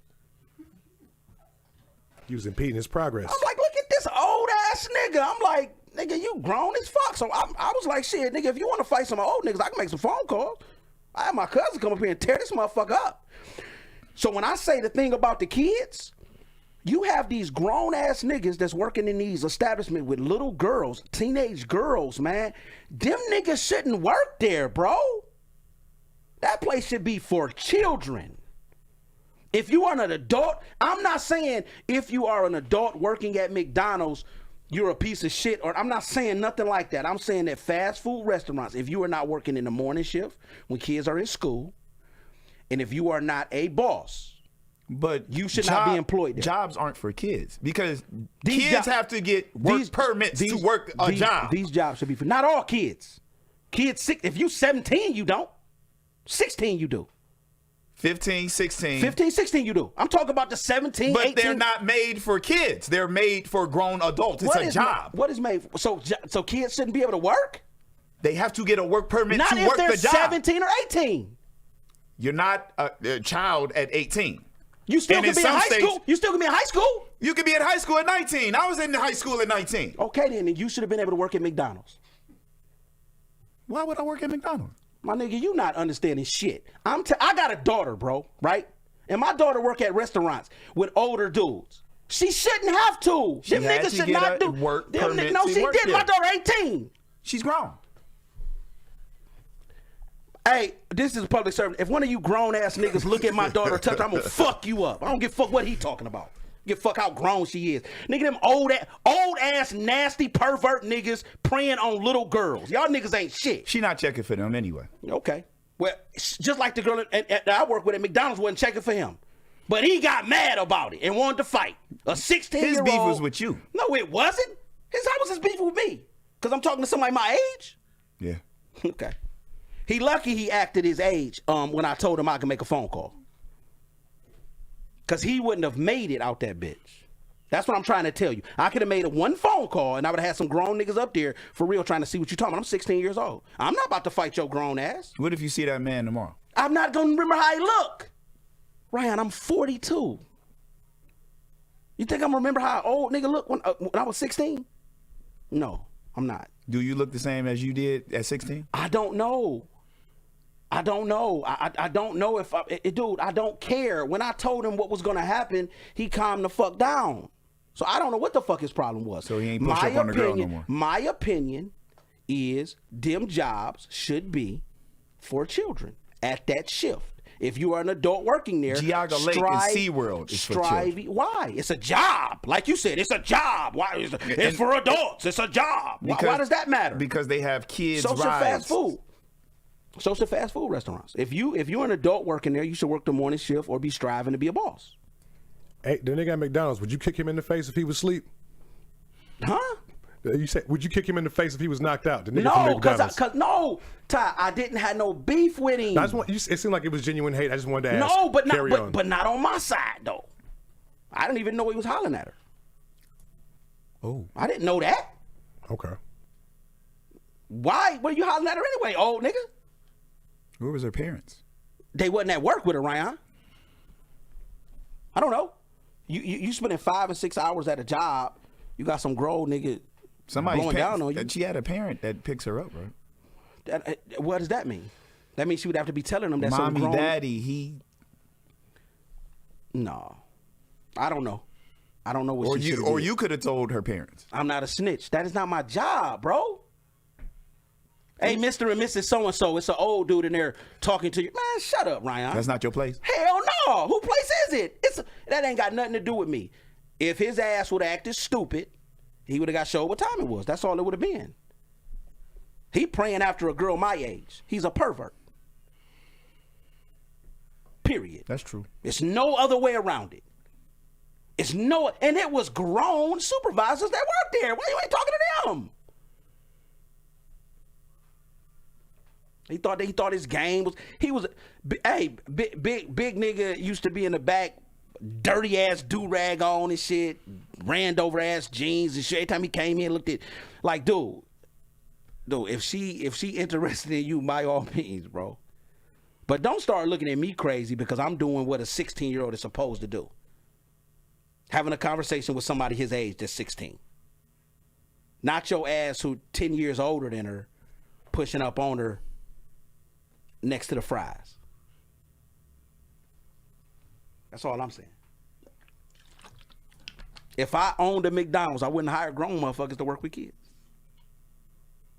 He was impeding his progress. I'm like, look at this old ass nigga. I'm like, nigga, you grown as fuck. So I was like, shit, nigga, if you want to fight some old niggas, I can make some phone calls. I had my cousin come up here and tear this motherfucker up. So when I say the thing about the kids, you have these grown ass niggas that's working in these establishments with little girls, teenage girls, man. Them niggas shouldn't work there, bro. That place should be for children. If you are an adult, I'm not saying if you are an adult working at McDonald's, you're a piece of shit, or I'm not saying nothing like that. I'm saying that fast food restaurants, if you are not working in the morning shift when kids are in school, and if you are not a boss, but you should not be employed there. Jobs aren't for kids because These kids jo- have to get work permits to work a job. These jobs should be for not all kids. Kids, if you 17, you don't. 16, you do. 15, 16. 15, 16, you do. I'm talking about the 17, But 18. they're not made for kids. They're made for grown adults. It's a job. What is made for? So kids shouldn't be able to work? They have to get a work permit Not to if work they're the job. 17 or 18. You're not a child at 18. You still And can in be in some high states- school. You still can be in high school. You could be in high school at 19. I was in high school at 19. Okay, then you should have been able to work at McDonald's. Why would I work at McDonald's? My nigga, you not understanding shit. I got a daughter, bro, right? And my daughter work at restaurants with older dudes. She shouldn't have to. She Them had niggas to should get not a do. work Them permit no, to she work did. My there. daughter 18. She's grown. Hey, this is a public service. If one of you grown ass niggas look at my daughter, touch her, I'm gonna fuck you up. I don't give a fuck what he talking about. Give a fuck how grown she is. Nigga, them old ass nasty pervert niggas preying on little girls. Y'all niggas ain't shit. She not checking for them anyway. Okay. Well, just like the girl that I work with at McDonald's wasn't checking for him. But he got mad about it and wanted to fight. A 16-year-old. His beef was with you. No, it wasn't. How was his beef with me? Because I'm talking to somebody my age? Yeah. Okay. He lucky he acted his age when I told him I could make a phone call. Because he wouldn't have made it out that bitch. That's what I'm trying to tell you. I could have made one phone call and I would have had some grown niggas up there for real trying to see what you're talking about. I'm 16 years old. I'm not about to fight your grown ass. What if you see that man tomorrow? I'm not going to remember how he look. Ryan, I'm 42. You think I'm going to remember how old nigga looked when I was 16? No, I'm not. Do you look the same as you did at 16? I don't know. I don't know. I don't know if dude, I don't care. When I told him what was going to happen, he calmed the fuck down. So I don't know what the fuck his problem was. So he ain't push up on the girl no more. My opinion is them jobs should be for children at that shift. If you are an adult working there, Geauga Lake and SeaWorld is for children. Why? It's a job. Like you said, it's a job. Why? It's for adults. It's a job. Why does that matter? Because they have kids So should rides. fast food. So should fast food restaurants. If you're an adult working there, you should work the morning shift or be striving to be a boss. Hey, the nigga at McDonald's, would you kick him in the face if he was asleep? Huh? You said, would you kick him in the face if he was knocked out? The nigga from No, McDonald's. Ty, I didn't have no beef with him. It seemed like it was genuine hate. I just wanted to ask. No, but Carry on. but not on my side though. I didn't even know he was hollering at her. Oh. I didn't know that. Okay. Why? What are you hollering at her anyway, old nigga? Where was her parents? They wasn't at work with her, Ryan. I don't know. You spending 5 or 6 hours at a job. You got some grown nigga Somebody's blowing down on you. She had a parent that picks her up, right? What does that mean? That means she would have to be telling them that Mommy, some grown... daddy, No. I don't know. I don't know what she should have did. you could have told her parents. I'm not a snitch. That is not my job, bro. Hey, Mr. and Mrs. So-and-so, it's an old dude in there talking to you. Man, shut up, Ryan. That's not your place. Hell no. Who place is it? That ain't got nothing to do with me. If his ass would have acted stupid, he would have got showed what time it was. That's all it would have been. He praying after a girl my age. He's a pervert. Period. That's true. There's no other way around it. And it was grown supervisors that worked there. Why you ain't talking to them? He thought his game was. Big nigga used to be in the back, dirty ass do rag on and shit, ran over ass jeans and shit. Every time he came in, looked at like, dude, if she interested in you, by all means, bro. But don't start looking at me crazy because I'm doing what a 16-year-old is supposed to do. Having a conversation with somebody his age that's 16. Not your ass who 10 years older than her, pushing up on her next to the fries. That's all I'm saying. If I owned a McDonald's, I wouldn't hire grown motherfuckers to work with kids.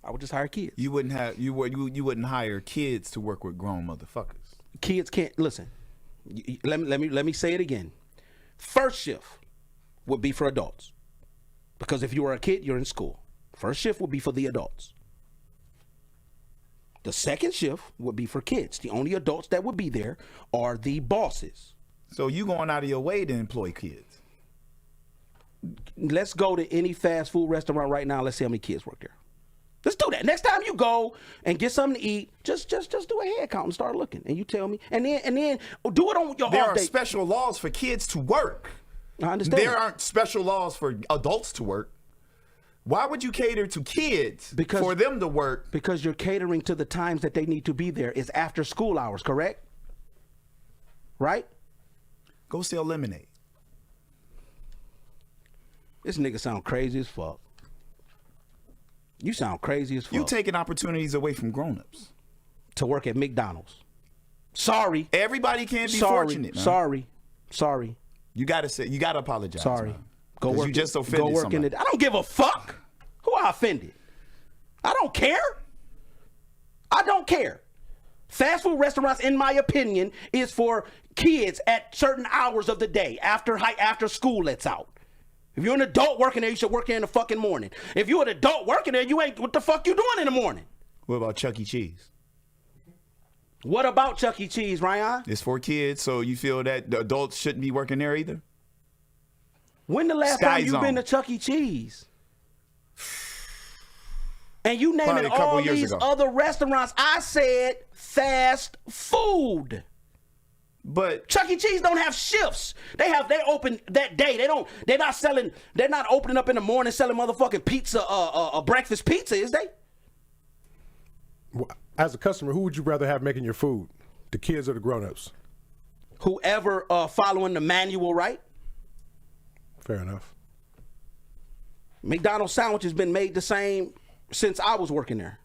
I would just hire kids. You wouldn't hire kids to work with grown motherfuckers. Kids can't listen. Let me say it again. First shift would be for adults. Because if you are a kid, you're in school. First shift would be for the adults. The second shift would be for kids. The only adults that would be there are the bosses. So you going out of your way to employ kids? Let's go to any fast food restaurant right now. Let's see how many kids work there. Let's do that. Next time you go and get something to eat, just do a head count and start looking. And you tell me. And then do it on your There off are day. special laws for kids to work. I understand. There aren't special laws for adults to work. Why would you cater to kids for them to work? Because you're catering to the times that they need to be there. It's after school hours, correct? Right? Go sell lemonade. This nigga sound crazy as fuck. You sound crazy as fuck. You taking opportunities away from grown-ups. To work at McDonald's. Sorry. Everybody can't be fortunate, man. Sorry. You gotta apologize. Sorry. Man. Go work. You just offended go work somebody. in it. I don't give a fuck who I offended. I don't care. I don't care. Fast food restaurants, in my opinion, is for kids at certain hours of the day after school lets out. If you're an adult working there, you should work there in the fucking morning. If you're an adult working there, you ain't what the fuck you doing in the morning? What about Chuck E. Cheese? What about Chuck E. Cheese, Ryan? It's for kids, so you feel that the adults shouldn't be working there either? When the last Sky time you Zone. been to Chuck E. Cheese? And you Probably naming a couple all years these ago. other restaurants. I said fast food. But Chuck E. Cheese don't have shifts. They open that day. They're not opening up in the morning selling motherfucking pizza, breakfast pizza, is they? As a customer, who would you rather have making your food? The kids or the grown-ups? Whoever following the manual, right? Fair enough. McDonald's sandwich has been made the same since I was working there.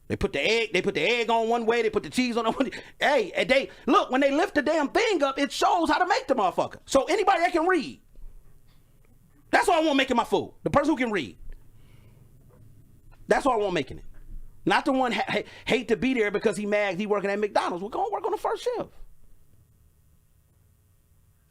They put the egg on one way, they put the cheese on the one. Hey, and they look, when they lift the damn thing up, it shows how to make the motherfucker. So anybody that can read. That's what I want making my food. The person who can read. That's what I want making it. Not the one hate to be there because he mad he working at McDonald's. We're going to work on the first shift.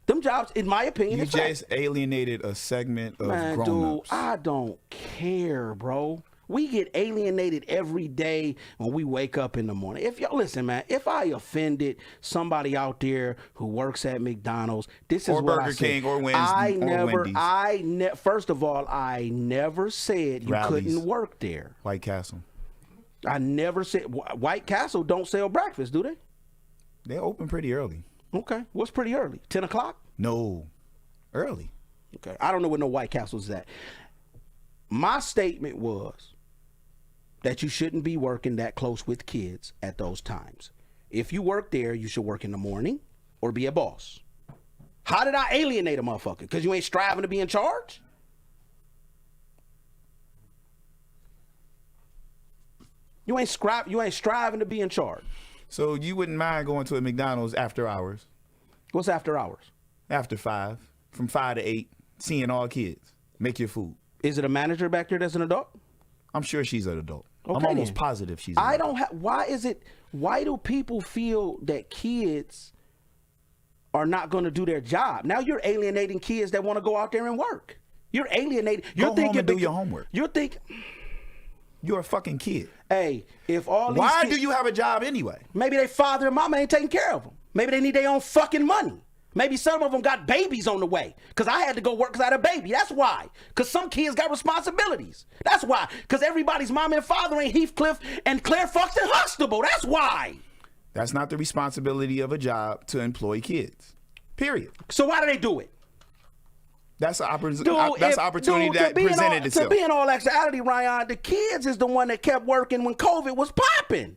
Them jobs, in my opinion, you is just alienated a segment of man, dude, grown-ups. I don't care, bro. We get alienated every day when we wake up in the morning. If y'all listen, man, if I offended somebody out there who works at McDonald's, this is Or what I Burger said. King or Wendy's. First of all, I never said you Rallies. couldn't work there. White Castle. I never said White Castle don't sell breakfast, do they? They open pretty early. Okay, what's pretty early? 10 o'clock? No, early. Okay, I don't know where no White Castle's at. My statement was that you shouldn't be working that close with kids at those times. If you work there, you should work in the morning or be a boss. How did I alienate a motherfucker? Because you ain't striving to be in charge? You ain't striving to be in charge. So you wouldn't mind going to a McDonald's after hours? What's after hours? After 5, from 5 to 8, seeing all kids. Make your food. Is it a manager back there that's an adult? I'm sure she's an adult. Okay, I'm almost then. positive she's an adult. Why do people feel that kids are not going to do their job? Now you're alienating kids that want to go out there and work. You're alienating. You're Go thinking home and do your homework. You're thinking, You're a fucking kid. hey, if all these Why kids, do you have a job anyway? maybe their father and mama ain't taking care of them. Maybe they need their own fucking money. Maybe some of them got babies on the way. Because I had to go work because I had a baby. That's why. Because some kids got responsibilities. That's why. Because everybody's mom and father ain't Heathcliff and Claire Foxton Huxtable. That's why. That's not the responsibility of a job to employ kids. Period. So why do they do it? That's an opportunity that presented itself. To be in all actuality, Ryan, the kids is the one that kept working when COVID was popping.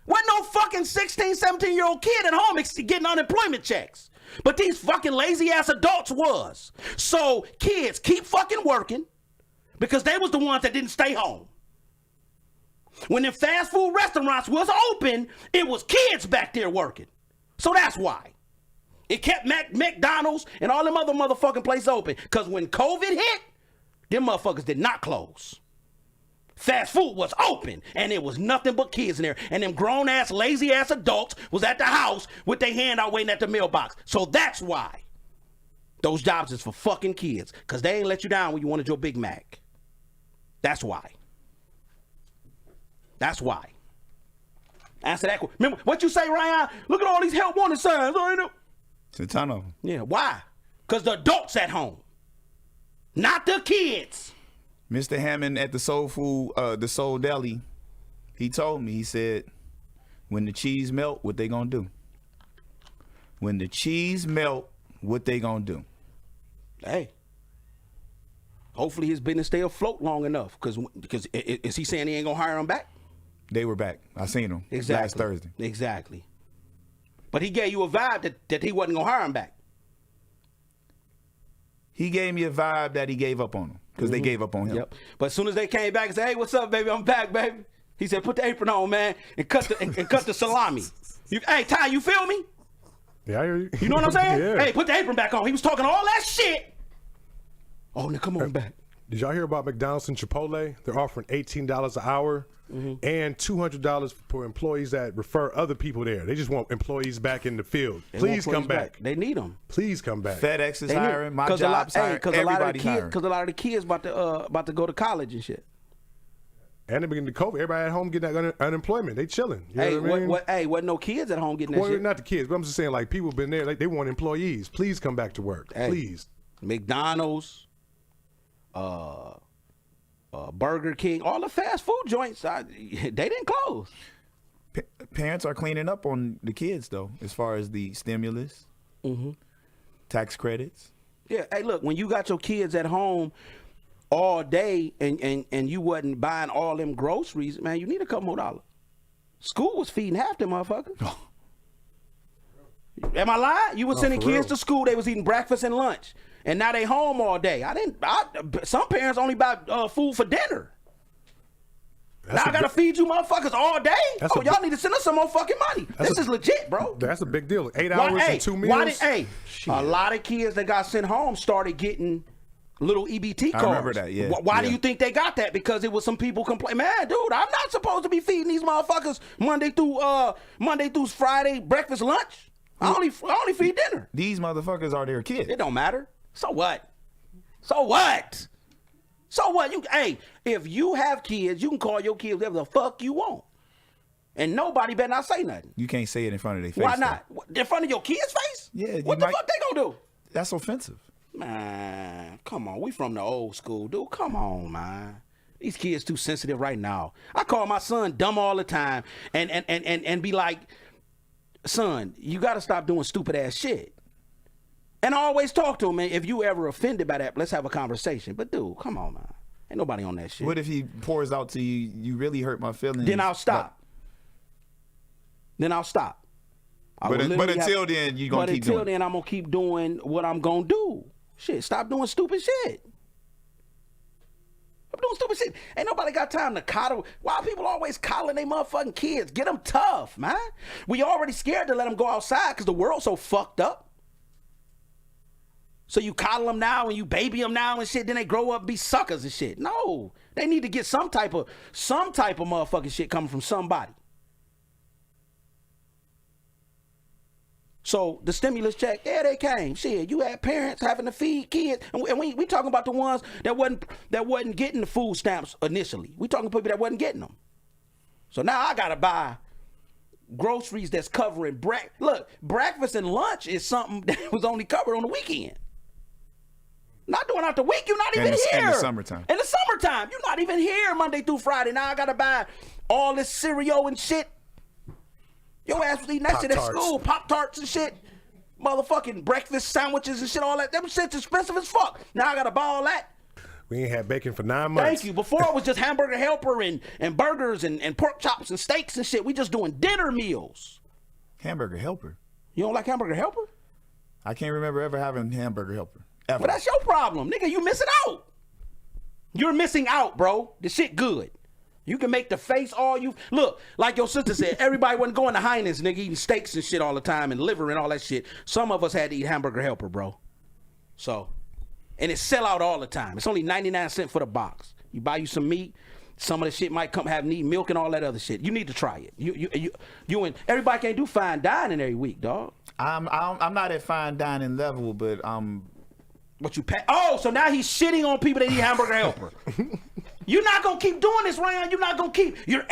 Wasn't no fucking 16, 17-year-old kid at home getting unemployment checks. But these fucking lazy-ass adults was. So kids keep fucking working because they was the ones that didn't stay home. When the fast food restaurants was open, it was kids back there working. So that's why. It kept McDonald's and all them other motherfucking places open. Because when COVID hit, them motherfuckers did not close. fast food was open and there was nothing but kids in there. And them grown ass, lazy ass adults was at the house with their hand out waiting at the mailbox. So that's why those jobs is for fucking kids. Because they ain't let you down when you wanted your Big Mac. That's why. That's why. Answer that. Remember what you say, Ryan? Look at all these help wanted signs. Oh, you know. It's a ton of them. Yeah, why? Because the adults at home, not the kids. Mr. Hammond at the the Soul Deli, he told me, he said, when the cheese melt, what they gonna do? When the cheese melt, what they gonna do? Hey, hopefully his business stay afloat long enough. Because is he saying he ain't gonna hire him back? They were back. I seen them last Thursday. Exactly. But he gave you a vibe that he wasn't gonna hire him back. He gave me a vibe that he gave up on them because they gave up on him. Yep. But as soon as they came back and said, "Hey, what's up, baby? I'm back, baby." He said, "Put the apron on, man, and cut the salami." Hey, Ty, you feel me? Yeah, I hear you. You know what I'm saying? Yeah. Hey, put the apron back on. He was talking all that shit. Oh, now come on back. Did y'all hear about McDonald's and Chipotle? They're offering $18 an hour and $200 for employees that refer other people there. They just want employees back in the field. Please come back. They need them. Please come back. FedEx is hiring. My job's hiring. Everybody's hiring. Because a lot of the kids about to go to college and shit. And the beginning of COVID, everybody at home getting that unemployment. They chilling. You know what I mean? Wasn't no kids at home getting that Well, shit. not the kids, but I'm just saying, like, people been there. Like, they want employees. Please come back to work. Hey. Please. McDonald's, Burger King, all the fast food joints, they didn't close. Parents are cleaning up on the kids, though, as far as the stimulus, tax credits. Yeah, hey, look, when you got your kids at home all day and you wasn't buying all them groceries, man, you need a couple more dollars. School was feeding half them motherfuckers. Am I lying? You were sending kids to school, they was eating breakfast and lunch. And now they home all day. Some parents only buy food for dinner. Now I gotta feed you motherfuckers all day? Y'all need to send us some more fucking money. This is legit, bro. That's a big deal. 8 hours and 2 meals. A lot of kids that got sent home started getting little EBT cards. I remember that, yeah. Why do you think they got that? Because it was some people complain, man, dude, I'm not supposed to be feeding these motherfuckers Monday through Friday, breakfast, lunch. I only feed dinner. These motherfuckers are their kids. It don't matter. So what? So what? So what? If you have kids, you can call your kids whatever the fuck you want. And nobody better not say nothing. You can't say it in front of their face. Why not? In front of your kids' face? Yeah. What the fuck they gonna do? That's offensive. Man, come on. We from the old school, dude. Come on, man. These kids too sensitive right now. I call my son dumb all the time and be like, son, you got to stop doing stupid ass shit. And I always talk to him, man. If you ever offended by that, let's have a conversation. But dude, come on, man. Ain't nobody on that shit. What if he pours out to you, you really hurt my feelings? Then I'll stop. Then I'll stop. But until then, you're going to keep doing it. But until then, I'm going to keep doing what I'm going to do. Shit, stop doing stupid shit. I'm doing stupid shit. Ain't nobody got time to coddle. Why people always coddling they motherfucking kids? Get them tough, man. We already scared to let them go outside because the world's so fucked up. So you coddle them now and you baby them now and shit, then they grow up and be suckers and shit. No, they need to get some type of motherfucking shit coming from somebody. So the stimulus check, yeah, they came. Shit, you had parents having to feed kids, and we talking about the ones that wasn't getting the food stamps initially. We talking people that wasn't getting them. So now I gotta buy groceries that's covering breakfast and lunch is something that was only covered on the weekend. Not doing out the week, you're not even here. In the summertime. In the summertime, you're not even here Monday through Friday. Now I gotta buy all this cereal and shit. Your ass was eating that shit at school, Pop-Tarts and shit. Motherfucking breakfast sandwiches and shit, all that. Them shit's expensive as fuck. Now I gotta buy all that. We ain't had bacon for 9 months. Thank you. Before it was just Hamburger Helper and burgers and pork chops and steaks and shit. We just doing dinner meals. Hamburger Helper? You don't like Hamburger Helper? I can't remember ever having Hamburger Helper. Ever. But that's your problem. Nigga, you missing out. You're missing out, bro. The shit good. You can make the face all you... Look, like your sister said, everybody wasn't going to Heinen's, nigga, eating steaks and shit all the time and liver and all that shit. Some of us had to eat Hamburger Helper, bro. So, and it sell out all the time. It's only 99 cents for the box. You buy you some meat, Some of the shit might need milk and all that other shit. You need to try it. You and everybody can't do fine dining every week, dog. I'm not at fine dining level, but What you pay? Oh, so now he's shitting on people that eat hamburger helper. You're not gonna keep doing this, Ryan. You're not gonna keep. You're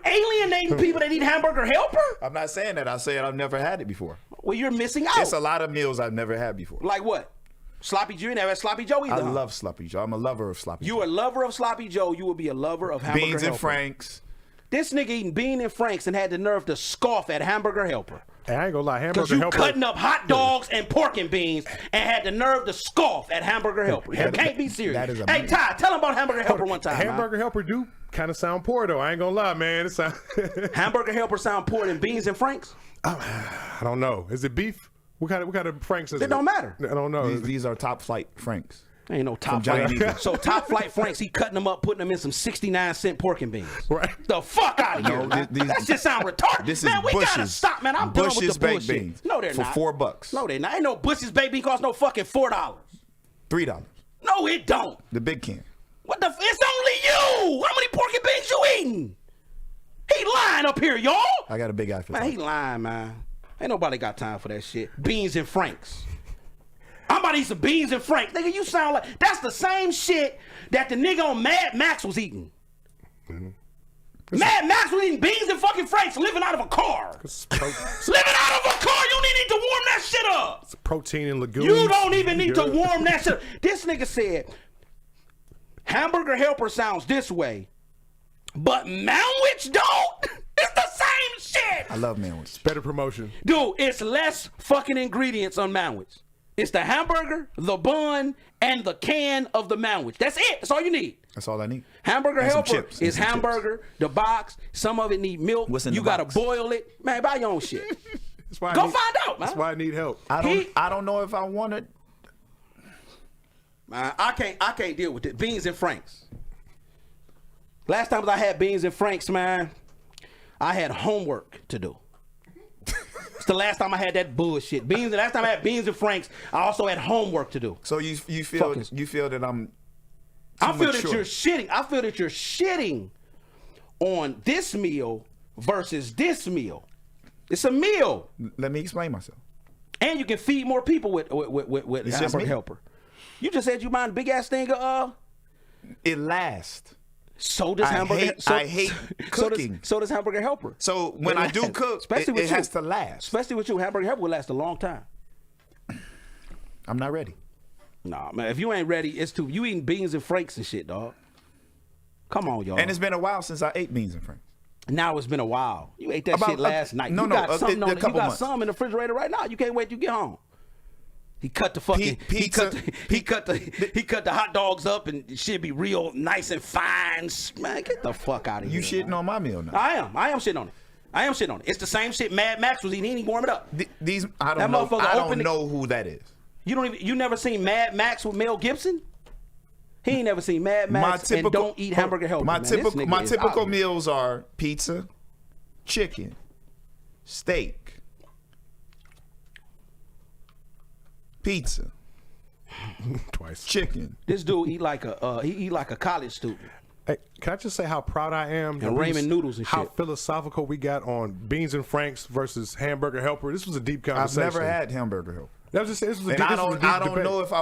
alienating people that eat hamburger helper. I'm not saying that. I said I've never had it before. Well, you're missing out. It's a lot of meals I've never had before. Like what? Sloppy Joe? You never had Sloppy Joe either. I huh? love Sloppy Joe. I'm a lover of Sloppy Joe. You a lover of Sloppy Joe. You will be a lover of hamburger Beans helper. and Franks. This nigga eating Bean and Franks and had the nerve to scoff at hamburger helper. Hey, I ain't gonna lie, Because hamburger you helper. cutting up hot dogs and pork and beans and had the nerve to scoff at hamburger helper. You can't be serious. That is Hey, amazing. Ty, tell him about hamburger helper one time. Hamburger helper do kind of sound poor though. I ain't gonna lie, man. It sound. Hamburger helper sound poor than Beans and Franks? I don't know. Is it beef? What kind of Franks is it? It don't matter. I don't know. These are top flight Franks. Ain't no top Giant flight. Eagle. So top flight Franks, he cutting them up, putting them in some 69-cent pork and beans. Right. The fuck out of here. No, these- that shit sound retarded. This man, is we gotta Bush's. stop, man. I'm done with Bush's the baked bullshit. beans. No, they're for not. $4. No, they're not. Ain't no Bush's baked bean cost no fucking $4. $3. No, it don't. The big can. What the? It's only you. How many pork and beans you eating? He lying up here, y'all. I got a big eye for Man, that. he lying, man. Ain't nobody got time for that shit. Beans and Franks. I'm about to eat some beans and Franks. Nigga, you sound like that's the same shit that the nigga on Mad Max was eating. Mad Max was eating beans and fucking Franks living out of a car. Living out of a car, you need to warm that shit up. Protein and legumes. You don't even need to warm that shit up. This nigga said, hamburger helper sounds this way, but Manwich don't. It's the same shit. I love Manwich. Better promotion. Dude, it's less fucking ingredients on Manwich. It's the hamburger, the bun, and the can of the Manwich. That's it. That's all you need. That's all I need. Hamburger And some helper chips, and is some hamburger, the box. Some of it need milk. What's in you the gotta box? boil it. Man, buy your own shit. That's why Go find out, man. That's why I need help. I don't know if I want to. Man, I can't deal with it. Beans and Franks. Last time I had beans and Franks, man, I had homework to do. It's the last time I had that bullshit. The last time I had beans and Franks, I also had homework to do. So you feel that I'm. I feel that mature. you're shitting. I feel that you're shitting on this meal versus this meal. It's a meal, Let me explain myself. and you can feed more people with It's just hamburger me. helper. You just said you mind big ass thing of It lasts. so does I hamburger. hate- so, I hate cooking. So does hamburger helper. So when I do cook, especially with it you, has to last. Especially with you, hamburger helper will last a long time. I'm not ready. Nah, man, if you ain't ready, it's too. You eating beans and Franks and shit, dog. Come on, y'all. And it's been a while since I ate beans and Franks. Now it's been a while. You ate that About shit last night. no, you no, got something a on it. You couple got months. some in the refrigerator right now. You can't wait till you get home. He cut the fucking he cut the hot dogs up and it should be real nice and fine. Man, get the fuck out of You here. shitting on my meal now. I am shitting on it. I am shitting on it. It's the same shit Mad Max was eating. He didn't warm it up. These I That don't know. motherfucker I don't opened it- know who that is. You never seen Mad Max with Mel Gibson? He ain't never seen Mad Max and don't eat hamburger helper. My man. This nigga typical is typical out here. meals are pizza, chicken, steak, pizza, Twice. chicken. This dude eat like a college student. Hey, can I just say how proud I am? that And we ramen was- noodles and how shit. philosophical we got on beans and Franks versus hamburger helper. This was a deep I've conversation. never had hamburger helper, That was just, this was a and deep, I this was a don't. deep I don't debate. know if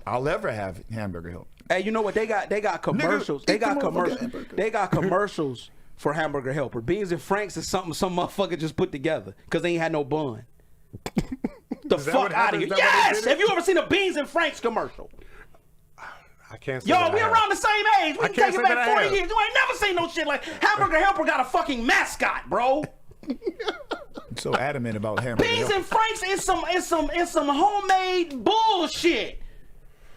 I'll ever have hamburger helper. Hey, you know what? They got commercials. eat the motherfucking hamburger. They got commercials for hamburger helper. Beans and Franks is something some motherfucker just put together because they ain't had no bun. The Is that fuck what out of happened? here! Is that what they Yes. did it? Have you ever seen a Beans and Franks commercial? I can't say Yo, that we I have. around the same age. We I can can't take say it back that I 40 have. years. You ain't never seen no shit like hamburger helper got a fucking mascot, bro. I'm so adamant about hamburger Beans helper. and Franks is some homemade bullshit.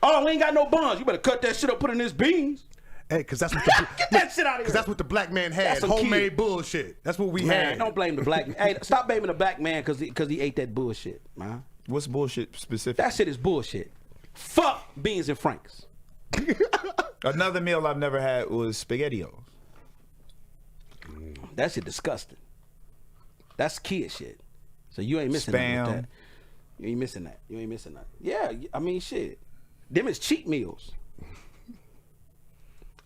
Oh, we ain't got no buns. You better cut that shit up, put it in this beans. Hey, because that's what the, Get that shit out of here. because that's what the black man had. That's some Homemade kid. bullshit. That's what we Man, had. don't blame the black man. Hey, stop blaming the black man because he ate that bullshit, man. What's bullshit specific? That shit is bullshit. Fuck Beans and Franks. Another meal I've never had was SpaghettiOs. That shit disgusting. That's kid shit. So you ain't missing nothing Spam. with that. You ain't missing that. You ain't missing that. Yeah, I mean shit. Them is cheat meals.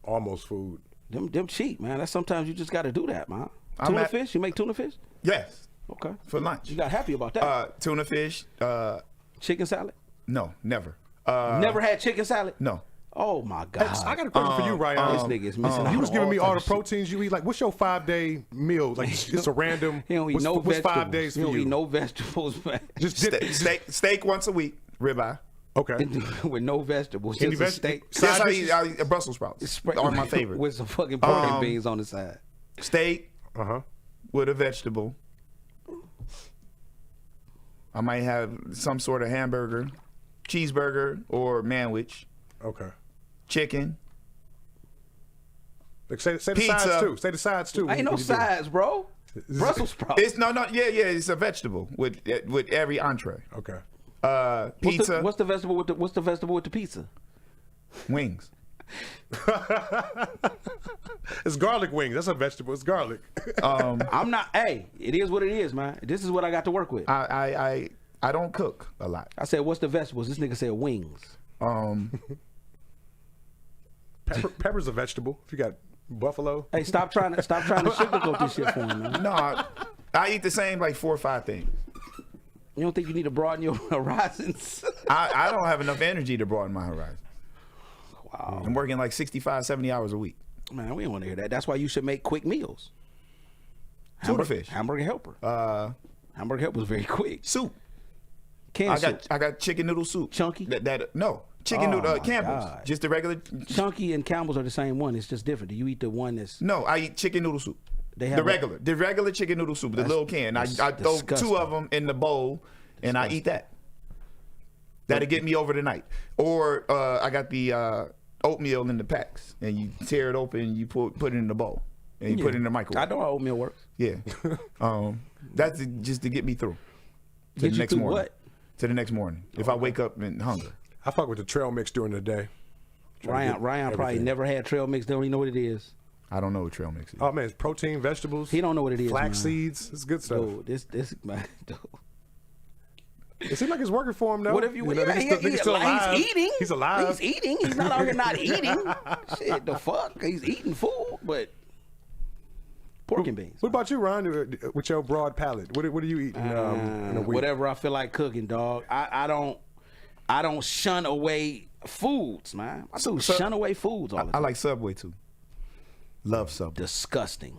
almost food. Them cheap, man. That's sometimes you just got to do that, man. I'm Tuna at- fish? You make tuna fish? Yes, Okay. for lunch. You got happy about that. Tuna fish. Chicken salad? No, never. Never had chicken salad? No. Oh my Hey, God. I got a question for you, Ryan. this nigga is missing out You was on giving me all the type of shit. proteins you eat. Like, what's your 5-day meal? Like, it's a random. He don't eat what's, no what's vegetables. 5 days He for don't you? eat no vegetables, man. Just dip, Steak once a week. Ribeye. okay. With no vegetables. Any Just a veg- steak. Side Yes, dishes? I eat Brussels sprouts. Spread- Are my favorite. With some fucking pork and Um, beans on the side. Steak Uh huh. with a vegetable. I might have some sort of hamburger, cheeseburger, or manwich. Okay. Chicken. Like, say the Pizza. sides too. Say the sides too. Ain't no What you do? sides, bro. Brussels sprouts. It's no. Yeah. It's a vegetable with every entree. Okay. Pizza, What's the vegetable with the pizza? wings. It's garlic wings. That's a vegetable. It's garlic. I'm not. Hey, it is what it is, man. This is what I got to work with. I don't cook a lot. I said, "What's the vegetables?" This nigga said wings. Pepper's a vegetable. If you got buffalo. Hey, stop trying to sugarcoat this shit for him, man. No, I eat the same like 4 or 5 things. You don't think you need to broaden your horizons? I don't have enough energy to broaden my horizon. Wow, I'm working like 65, 70 hours a week. man, we don't want to hear that. That's why you should make quick meals. Tuna fish. Hamburger Helper. Hamburger Helper is very quick. Soup. Canned soup. I got chicken noodle soup. Chunky? No. Chicken Oh, noodle my Campbell's. God. Just the regular. Chunky and Campbell's are the same one. It's just different. Do you eat the one that's? No, I eat chicken noodle soup. They have the regular chicken noodle soup, the little can. I that's throw disgusting. 2 of them in the bowl and I eat that. That'll get me over the night. Or I got the oatmeal in the packs, and you tear it open, and you put it in the bowl, and you put it in the microwave. I know how oatmeal works. Yeah. That's just to get me through. To Get the you next through morning. what? To the next morning. If I wake up in hunger. I fuck with the trail mix during the day. Ryan get probably everything. never had trail mix. They don't even know what it is. I don't know what trail mix is. Oh man, it's protein, vegetables. He don't know what it is, Flax man. seeds. It's good stuff. Dude, this man. Dude. It seems like it's working for him though. What if you? know, nigga's still alive. He's eating. He's alive. He's eating. He's not out here not eating. Shit, the fuck? He's eating food, but pork and beans. What about you, Ryan? With your broad palate, what are you eating in a week? Whatever I feel like cooking, dog. I don't shun away foods, man. I do shun away foods all the I time. like Subway too. Love Subway. Disgusting.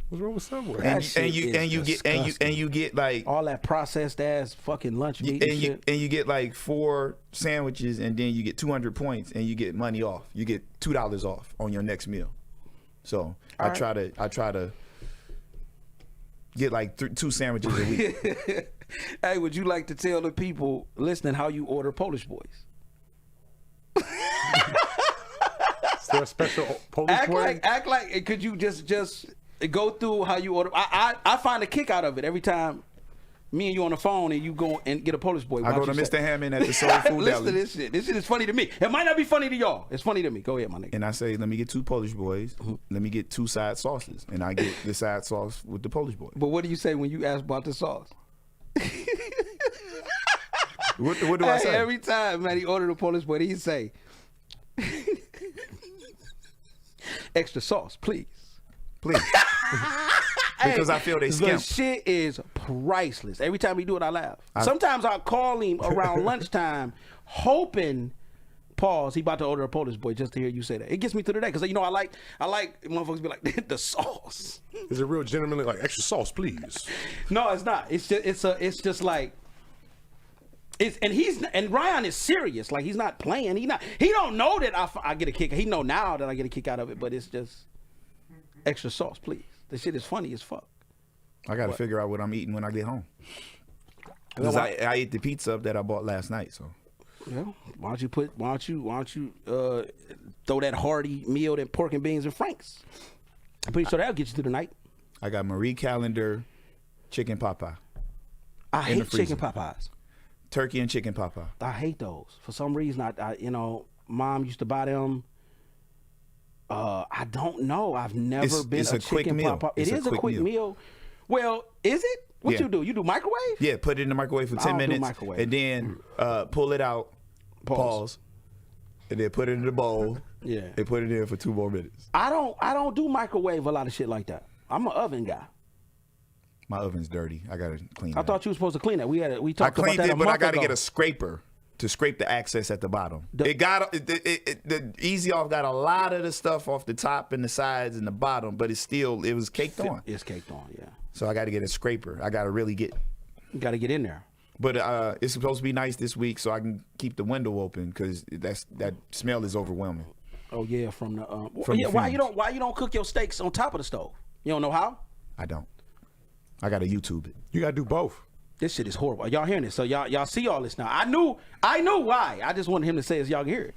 What's wrong with Subway? That And shit you is disgusting. get like All that processed ass fucking lunch meat and shit. and you get like 4 sandwiches, and then you get 200 points, and you get money off. You get $2 off on your next meal. So I try to get like 2 sandwiches a week. Hey, would you like to tell the people listening how you order Polish boys? Is there a special Polish way? Act like. Could you just go through how you order? I find a kick out of it every time. Me and you on the phone and you go and get a Polish boy. I go to Mr. Hammond at the Soul Food Listen to Deli, this shit. This shit is funny to me. It might not be funny to y'all. It's funny to me. Go ahead, my nigga. and I say, let me get 2 Polish boys. Mm-hmm. Let me get 2 side sauces, and I get the side sauce with the Polish boy. But what do you say when you ask about the sauce? What do I Hey, say? every time, man, he ordered a Polish boy, he say, extra sauce, please. Please. Because I feel they The skimp. shit is priceless. Every time he do it, I laugh. Sometimes I call him around lunchtime, hoping, pause, he about to order a Polish boy just to hear you say that. It gets me through the day because I like motherfuckers be like the sauce. Is it real gentlemanly like extra sauce, please? No, it's not. It's just like. And Ryan is serious. Like he's not playing. He don't know that I get a kick. He know now that I get a kick out of it, but it's just extra sauce, please. The shit is funny as fuck. I got to figure out what I'm eating when I get home. Because I ate the pizza that I bought last night. So Well, why don't you throw that hearty meal, that pork and beans and Frank's? I'm pretty sure that'll get you through the night. I got Marie Callender chicken pot pie, I In the hate chicken freezer. pot pies. turkey and chicken pot pie. I hate those. For some reason, I Mom used to buy them. I don't know. I've never been it's a a quick chicken meal. pot pie. It It's a is a quick quick meal. meal. Well, is it? What Yeah. you do? You do microwave? Yeah, put it in the microwave for I 10 don't do minutes, microwave. and then pull it out, pause, and then put it in the bowl, Yeah. They put it in for 2 more minutes. I don't do microwave a lot of shit like that. I'm an oven guy. My oven's dirty. I gotta clean. I that. thought you were supposed to clean that. We I talked about cleaned that it, a but I month gotta ago. get a scraper to scrape the access at the bottom. The- The Easy Off got a lot of the stuff off the top and the sides and the bottom, but it was caked on. It's caked on, yeah. So I got to get a scraper. I got to really get. You got to get in there. But it's supposed to be nice this week, so I can keep the window open because that smell is overwhelming. Oh yeah, from the From yeah. the Why fumes. you don't cook your steaks on top of the stove? You don't know how? I don't. I got to YouTube it. You gotta do both. This shit is horrible. Y'all hearing this? So y'all see all this now. I knew why. I just wanted him to say it so y'all can hear it.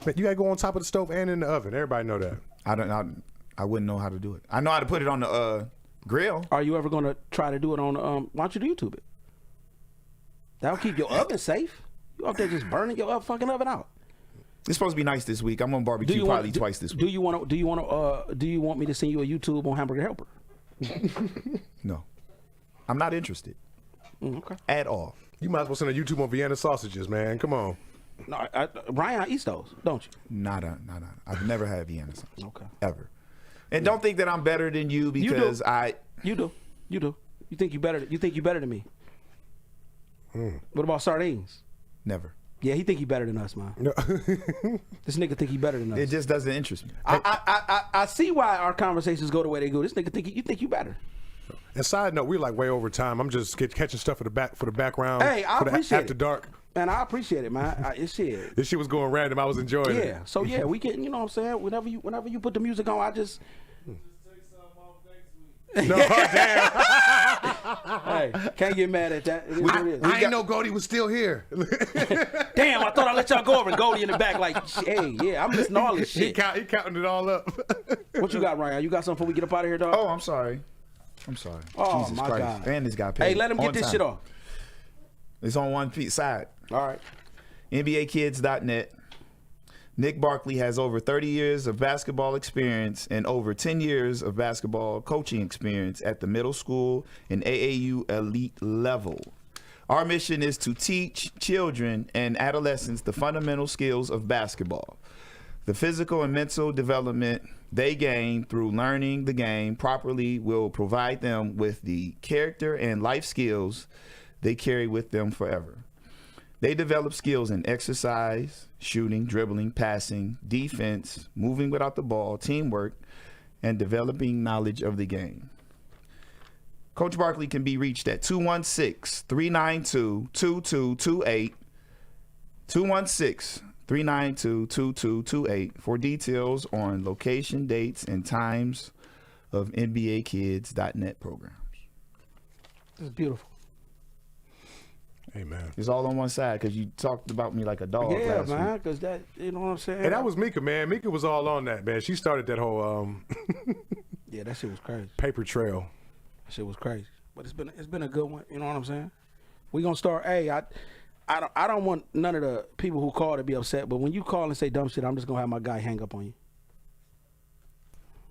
Man, you gotta go on top of the stove and in the oven. Everybody know that. I wouldn't know how to do it. I know how to put it on the grill. Are you ever gonna try to do it on? Why don't you do YouTube it? That'll keep your oven safe. You out there just burning your fucking oven out. It's supposed to be nice this week. I'm on barbecue probably twice this week. Do you want me to send you a YouTube on Hamburger Helper? No, I'm not interested Okay. at all. You might as well send a YouTube on Vienna sausages, man. Come on. No, Ryan eats those, don't you? Nada. I've never had Vienna sauce. Okay. Ever. And don't think that I'm better than you because You do. You think you better than me? What about sardines? never. Yeah, he think he better than us, man. No. This nigga think he better than us. It just doesn't interest me. I see why our conversations go the way they go. This nigga think you better. And side note, we're like way over time. I'm just catching stuff for the background. Hey, I for the appreciate after it. dark. Man, I appreciate it, man. It's shit. This shit was going random. I was enjoying it. Yeah. So yeah, we can. You know what I'm saying? Whenever you put the music on, I just. No, damn. Hey, can't get mad at that. It is what it is. I didn't know Goldie was still here. Damn, I thought I let y'all go over and Goldie in the back like, hey, yeah, I'm listening to all this he shit. counting it all up. What you got, Ryan? You got something before we get up out of here, dog? Oh, I'm sorry. Oh, Jesus my Christ. God. And this guy paid. Hey, let him on get this time. shit off. It's on one piece side. All right. NBAkids.net. Nick Barkley has over 30 years of basketball experience and over 10 years of basketball coaching experience at the middle school and AAU elite level. Our mission is to teach children and adolescents the fundamental skills of basketball. The physical and mental development they gain through learning the game properly will provide them with the character and life skills they carry with them forever. They develop skills in exercise, shooting, dribbling, passing, defense, moving without the ball, teamwork, and developing knowledge of the game. Coach Barkley can be reached at 216-392-2228, 216-392-2228 for details on location, dates, and times of NBAkids.net programs. This is beautiful. Hey, man. It's all on one side because you talked about me like a dog Yeah, last man, week. because that, you know what I'm saying? Hey, that was Mika, man. Mika was all on that, man. She started that whole Yeah, that shit was crazy. paper trail. That shit was crazy. But it's been a good one. You know what I'm saying? We gonna start. Hey, I don't want none of the people who call to be upset. But when you call and say dumb shit, I'm just gonna have my guy hang up on you.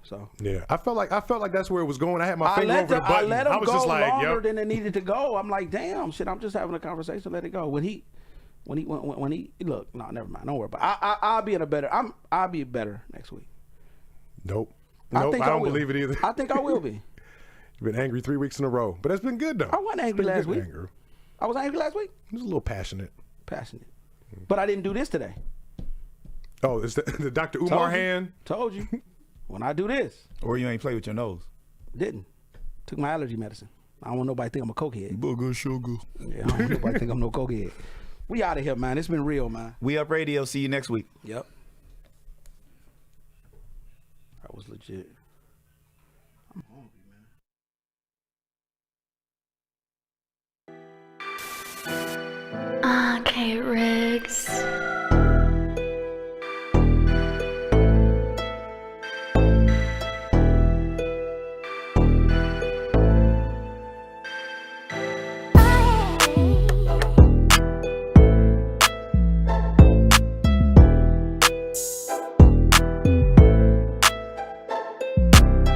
So Yeah, I felt like that's where it was going. I had my I finger let over the them, button. I let him was go just like, longer yo. than it needed to go. I'm like, damn, shit. I'm just having a conversation. Let it go. When he look, no, never mind. Don't worry about it. I'll be I'll be better next week. Nope. I don't believe it either. I think I will be. You've been angry 3 weeks in a row, but that's been good though. I wasn't angry It's been last good week. anger. I was angry last week. It was a little passionate. Passionate, but I didn't do this today. Oh, it's the Dr. Umar hand. Told you. When I do this, Or you ain't play with your nose. didn't. Took my allergy medicine. I don't want nobody to think I'm a cokehead. Booger sugar. Yeah, I don't want nobody to think I'm no cokehead. We out of here, man. It's been real, man. We Up Radio. See you next week. Yep. That was legit. I'm hungry, man. Okay, Rick.